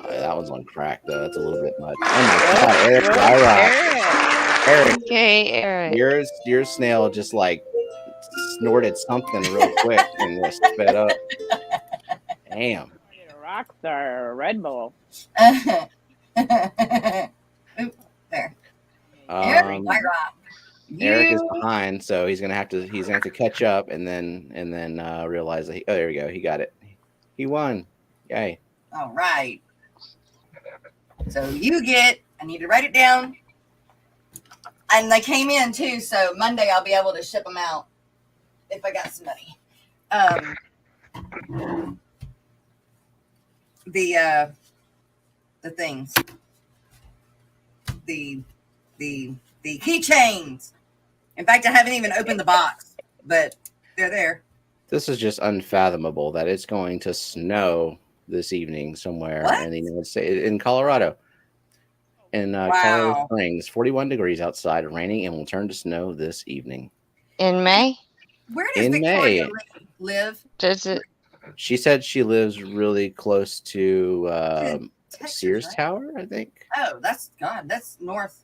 That one's on crack though. That's a little bit much. Oh my God, Eric! All right, Eric, Okay, Eric. your snail just like snorted something real quick and was sped up. Damn. a rock star or a Red Bull. Oop, there. Eric, my rock. Eric is You- behind, so he's gonna have to catch up and then realize that there we go, he got it. He won. Yay. All right. So you get, I need to write it down. And they came in too, so Monday I'll be able to ship them out if I got some money. The things. The keychains. In fact, I haven't even opened the box, but they're there. This is just unfathomable that it's going to snow this evening somewhere What? in the United States, in Colorado. in Colorado Wow. Springs. 41 degrees outside, raining, and will turn to snow this evening. In May? Where does In Victoria May. live? Does it? She said she lives really close to Texas, Sears right? Tower, I think. Oh, that's north.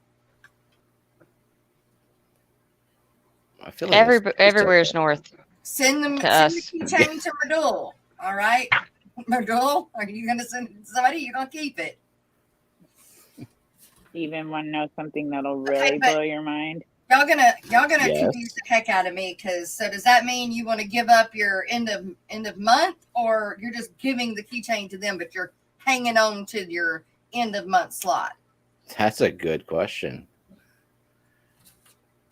I feel like it's Everywhere is north. Send To the us. keychain to Merdul. All right, Merdul, are you gonna send it to somebody? You're gonna keep it. Even want to know something that'll Okay, really but- blow your mind? Y'all gonna Yes. confuse the heck out of me, because so does that mean you want to give up your end of month, or you're just giving the keychain to them, but you're hanging on to your end of month slot? That's a good question.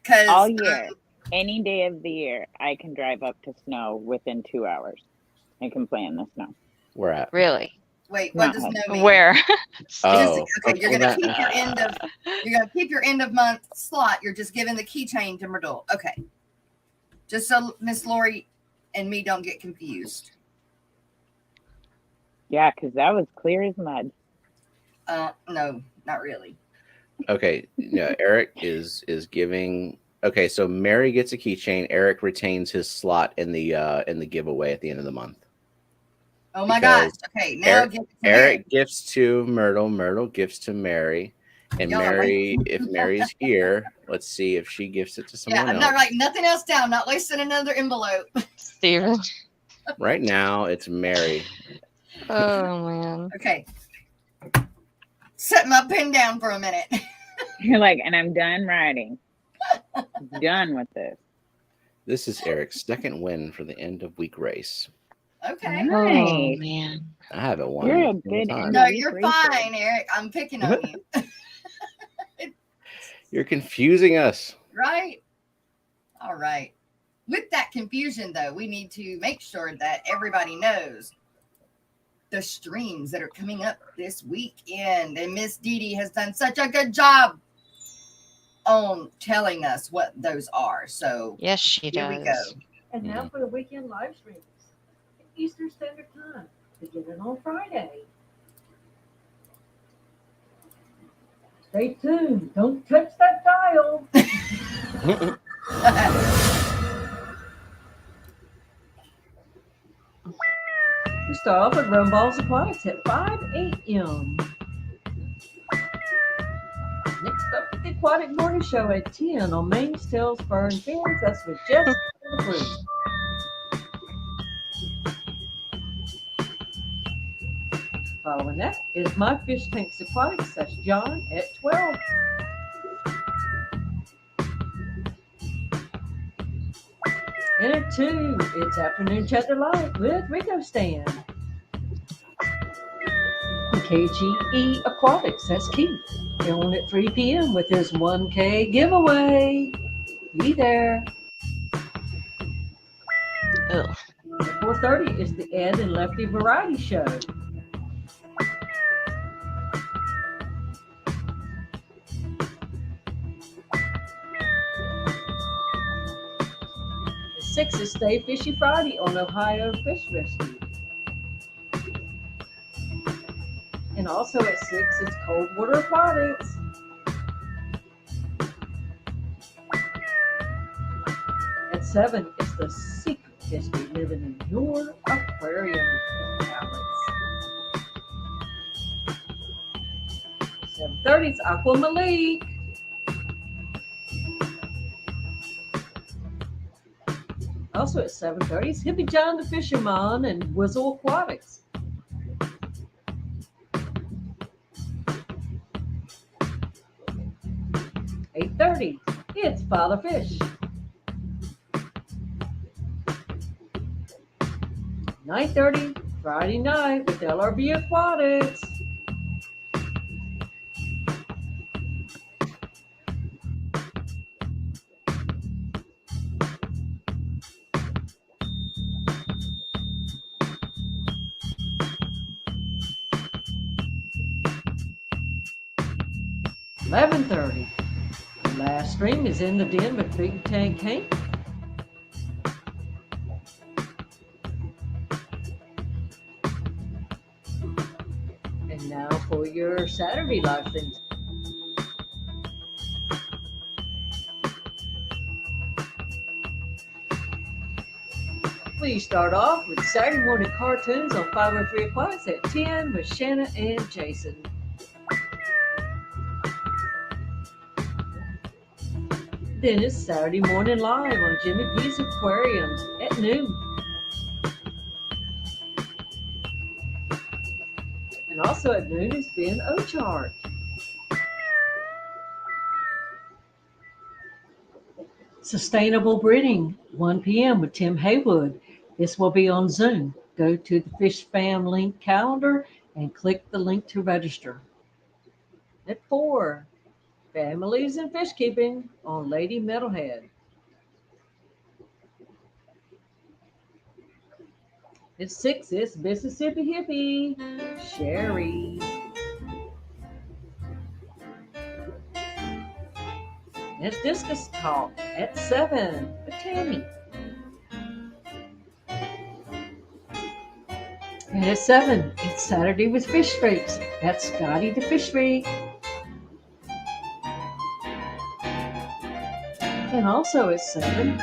Because All year, any day of the year, I can drive up to snow within 2 hours. I can play in the snow. We're at. Really? wait, what Not does much. no mean? Where? Oh, Okay, you're well, gonna that- keep your end of month slot. You're just giving the keychain to Merdul. Okay, just so Miss Lori and me don't get confused. Yeah, because that was clear as mud. No, not really. Okay, yeah, Eric is giving. Okay, so Mary gets a keychain. Eric retains his slot in the giveaway at the end of the month. Oh my gosh. Because Okay, now give it to Eric gifts to Myrtle. Myrtle gifts to Mary. And Y'all are Mary, if Mary's here, let's see if she gifts it to Yeah, someone I'm else. not writing nothing else down. Not wasting another envelope. Steven. Right now, it's Mary. Oh, man. Okay. Set my pen down for a minute. You're like, and I'm done writing. Done with this. This is Eric's second win for the end of week race. Okay. Oh, Nice. man. I haven't won. You're a in good time. end No, week you're racer. fine, Eric. I'm picking on you. You're confusing us. Right? All right. With that confusion, though, we need to make sure that everybody knows the streams that are coming up this weekend. And Miss Dee Dee has done such a good job on telling us what those are. So Yes, she here we go. does. And now for the weekend live streams. Eastern Standard Time, beginning on Friday. Stay tuned. Don't touch that dial. We start off with Rumballs Aquatics at 5 a.m. Next up, the Aquatic Morning Show at 10 on Maine's Tails, Fur, and Fins. That's with Jess and the crew. Following that is My Fish Tanks Aquatics. That's John at 12. And at 2, it's Afternoon Chatter Live with Rico Stan. KGE Aquatics, that's Keith. On at 3 p.m. with his 1K giveaway. Be there. Ugh. At 4:30 is the Ed and Lefty Variety Show. At 6 is Stay Fishy Friday on Ohio Fish Rescue. And also at 6 is Cold Water Aquatics. At 7 is the secret history living in your aquarium outlets. 7:30 is Aqua Malik. Also at 7:30 is Hippie John the Fisherman and Whizzle Aquatics. $8:30, it's Father Fish. 9:30, Friday night with LRB Aquatics. $11:30. The last stream is In the Den with Big Tank Hank. And now for your Saturday live streams. We start off with Saturday morning cartoons on 503 Aquatics at 10 with Shanna and Jason. Then it's Saturday morning live on Jimmy B's Aquarium at noon. And also at noon is Ben Ochart. Sustainable Breeding, 1 p.m. with Tim Haywood. This will be on Zoom. Go to the Fish Fam link calendar and click the link to register. At 4, Families and Fish Keeping on Lady Metalhead. At 6, it's Mississippi Hippie, Sherry. It's Discus Talk at 7 with Tammy. And at 7, it's Saturday with Fish Freaks. That's Scotty the Fish Freak. And also at 7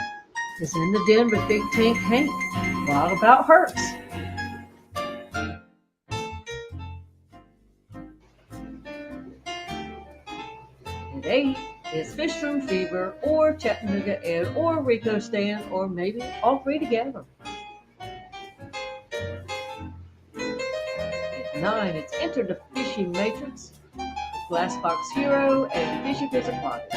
is In the Den with Big Tank Hank. Wild About Hertz. At 8 is Fish Room Fever or Chattanooga Ed or Rico Stan or maybe all three together. At 9, it's Enter the Fishing Matrix, Glassbox Hero, and Fishy Fish Aquatics.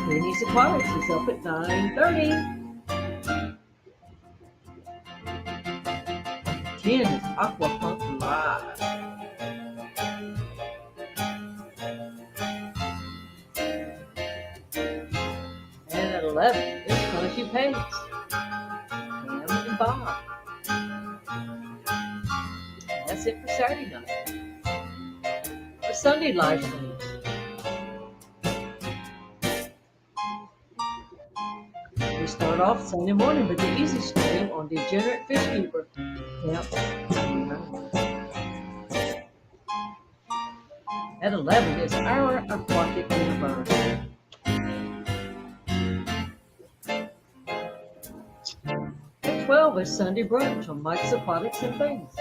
Denny's Aquatics is up at 9:30. 10 is Aquapunk Live. And at 11 is Crunchy Pace, Pam and Bob. That's it for Saturday night. For Sunday live streams, we start off Sunday morning with the easy stream on Degenerate Fish Keeper. Yep. At 11 is our Aquatic Anniversary. At 12 is Sunday Brunch on Mike's Aquatics and Things.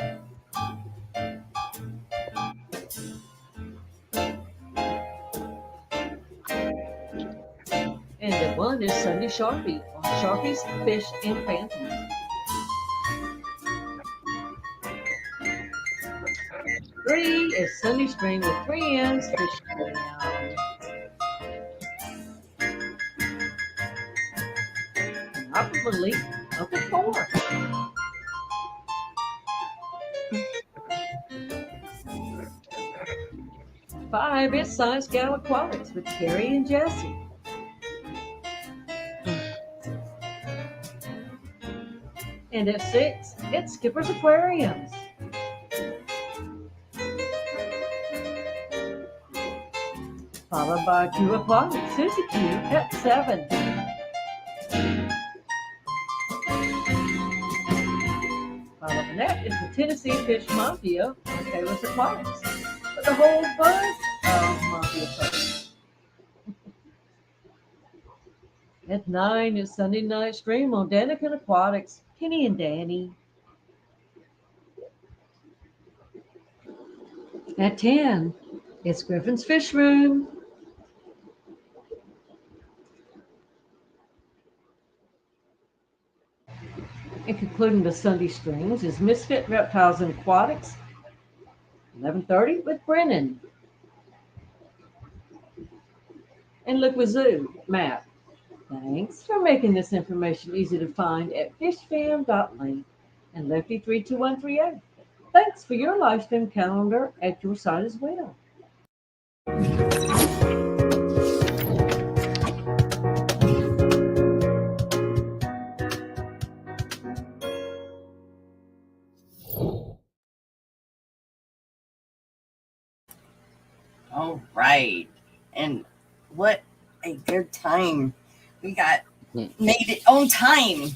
And at 1 is Sunday Sharpie on Sharpies, Fish, and Phantoms. Three is Sunday Spring with 3 M's Fish Down. And Aqua Elite up at 4. Five is Science Gal Aquatics with Carrie and Jesse. And at 6, it's Skipper's Aquariums. Followed by Q Aquatics, Susie Q at 7. Following that is the Tennessee Fish Mafia and Taylor's Aquatics with a whole bunch of Mafia folks. At 9 is Sunday Night Stream on Danica Aquatics, Kenny and Danny. At 10, it's Griffin's Fish Room. And concluding the Sunday streams is Misfit Reptiles and Aquatics, 11:30 with Brennan. And Liquid Zoo, Matt. Thanks for making this information easy to find at fishfam.link and Lefty32138. Thanks for your live stream calendar at your site as well. All right. And what a good time. We got made it on time.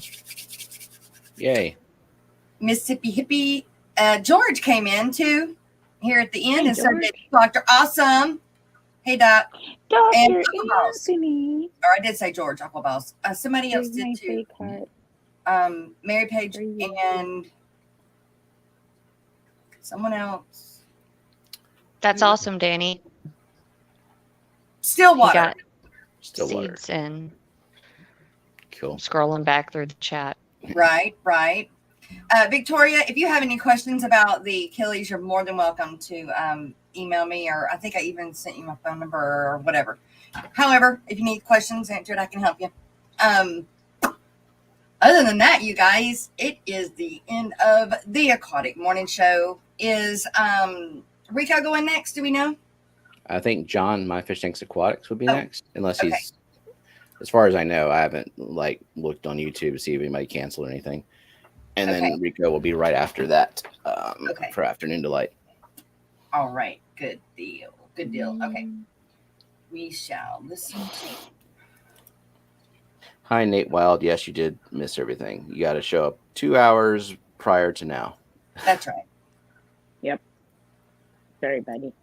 Yay. Mississippi Hippie. George came in too here at the end Hey, and so George. did Dr. Awesome. Hey, Doc. Dr. And Aquaballs. Anthony. Or I did say George Aquaballs. Somebody else Here's did my too. fake heart. Mary Page For you. and someone else. That's awesome, Danny. He Stillwater. got Stillwater. seeds in. Cool. Scrolling back through the chat. Right. Victoria, if you have any questions about the Killies, you're more than welcome to email me, or I think I even sent you my phone number or whatever. However, if you need questions answered, I can help you. Other than that, you guys, it is the end of the Aquatic Morning Show. Is Rico going next? Do we know? I think John, My Fish Tanks Aquatics, would be Oh, next, unless okay. he's. As far as I know, I haven't looked on YouTube to see if anybody canceled or anything. And Okay. then Rico will be right after that Okay. for Afternoon Delight. All right. Good deal. Okay. We shall listen to. Hi, Nate Wild. Yes, you did miss everything. You got to show up 2 hours prior to now. That's right. Yep. Sorry, buddy.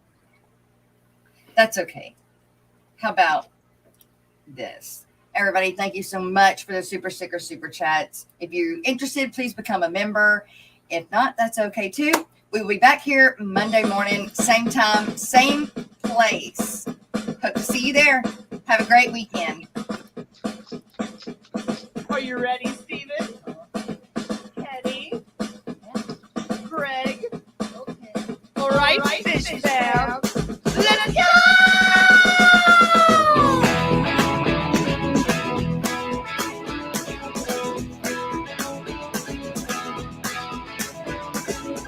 That's okay. How about this? Everybody, thank you so much for the super sticker super chats. If you're interested, please become a member. If not, that's okay too. We will be back here Monday morning, same time, same place. Hope to see you there. Have a great weekend. Are you ready, Steven? Kenny? Greg? Okay. All right, Fish Fam. Let's go!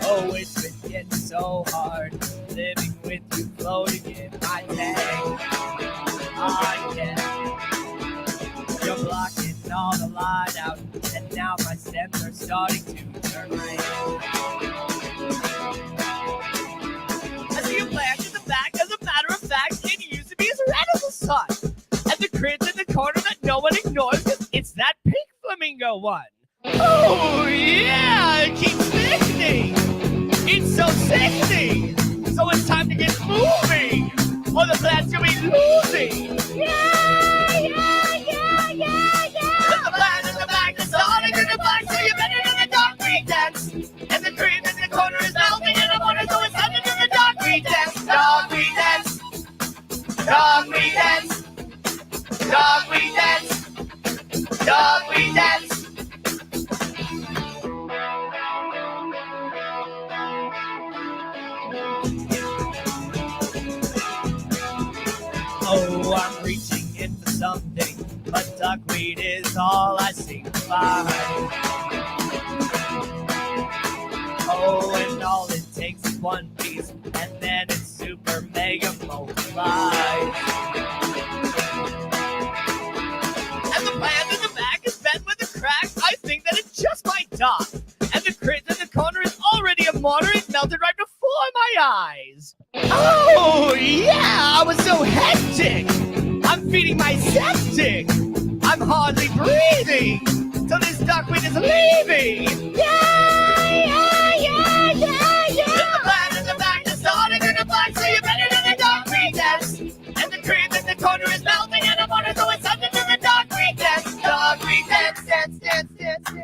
Oh, it's been getting so hard living with you floating in my tank. I can't. You're blocking all the light out, and now my stems are starting to turn red. I see a plant in the back. As a matter of fact, it used to be as red as the sun. And the cringe in the corner that no one ignores, 'cause it's that pink flamingo one. Oh yeah, it keeps sickening. It's so sickening. So it's time to get moving, or the plant's gonna be losing. The plant in the back is starting in the black, so you better do the dark green dance. And the green in the corner is melting in the water, so it's time to do the dark green dance. Dark green dance. Dark green dance. Dark green dance. Dark green dance. Oh, I'm reaching in for something, but duckweed is all I seem to find. Oh, and all it takes is one piece, and then it's super mega multiplied. And the plant in the back is bent with a crack. I think that it just might die. And the crit in the corner is already a mortar. It melted right before my eyes. Oh, yeah, I was so hectic. I'm feeding my septic. I'm hardly breathing. So this duckweed is leaving. The plant in the back is starting in the black, so you better do the dark green dance. And the cream in the corner is melting in the water, so it's time to do the dark green dance. Dark green dance, dance, dance, dance, dance, dance.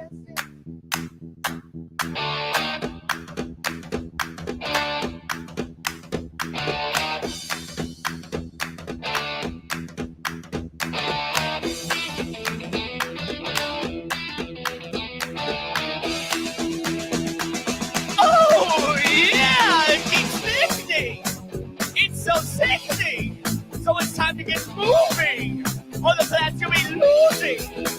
Oh, yeah, it keeps sickening. It's so sickening. So it's time to get moving, or the plant's gonna be losing. The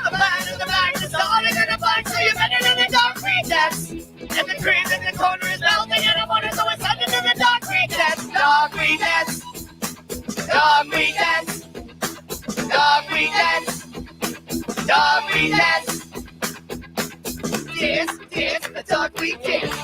plant in the back is starting in the black, so you better do the dark green dance. And the cream in the corner is melting in the water, so it's time to do the dark green dance. Dark green dance. Dark green dance. Dark green dance. Dark green dance. Dance, dance, the dark green dance.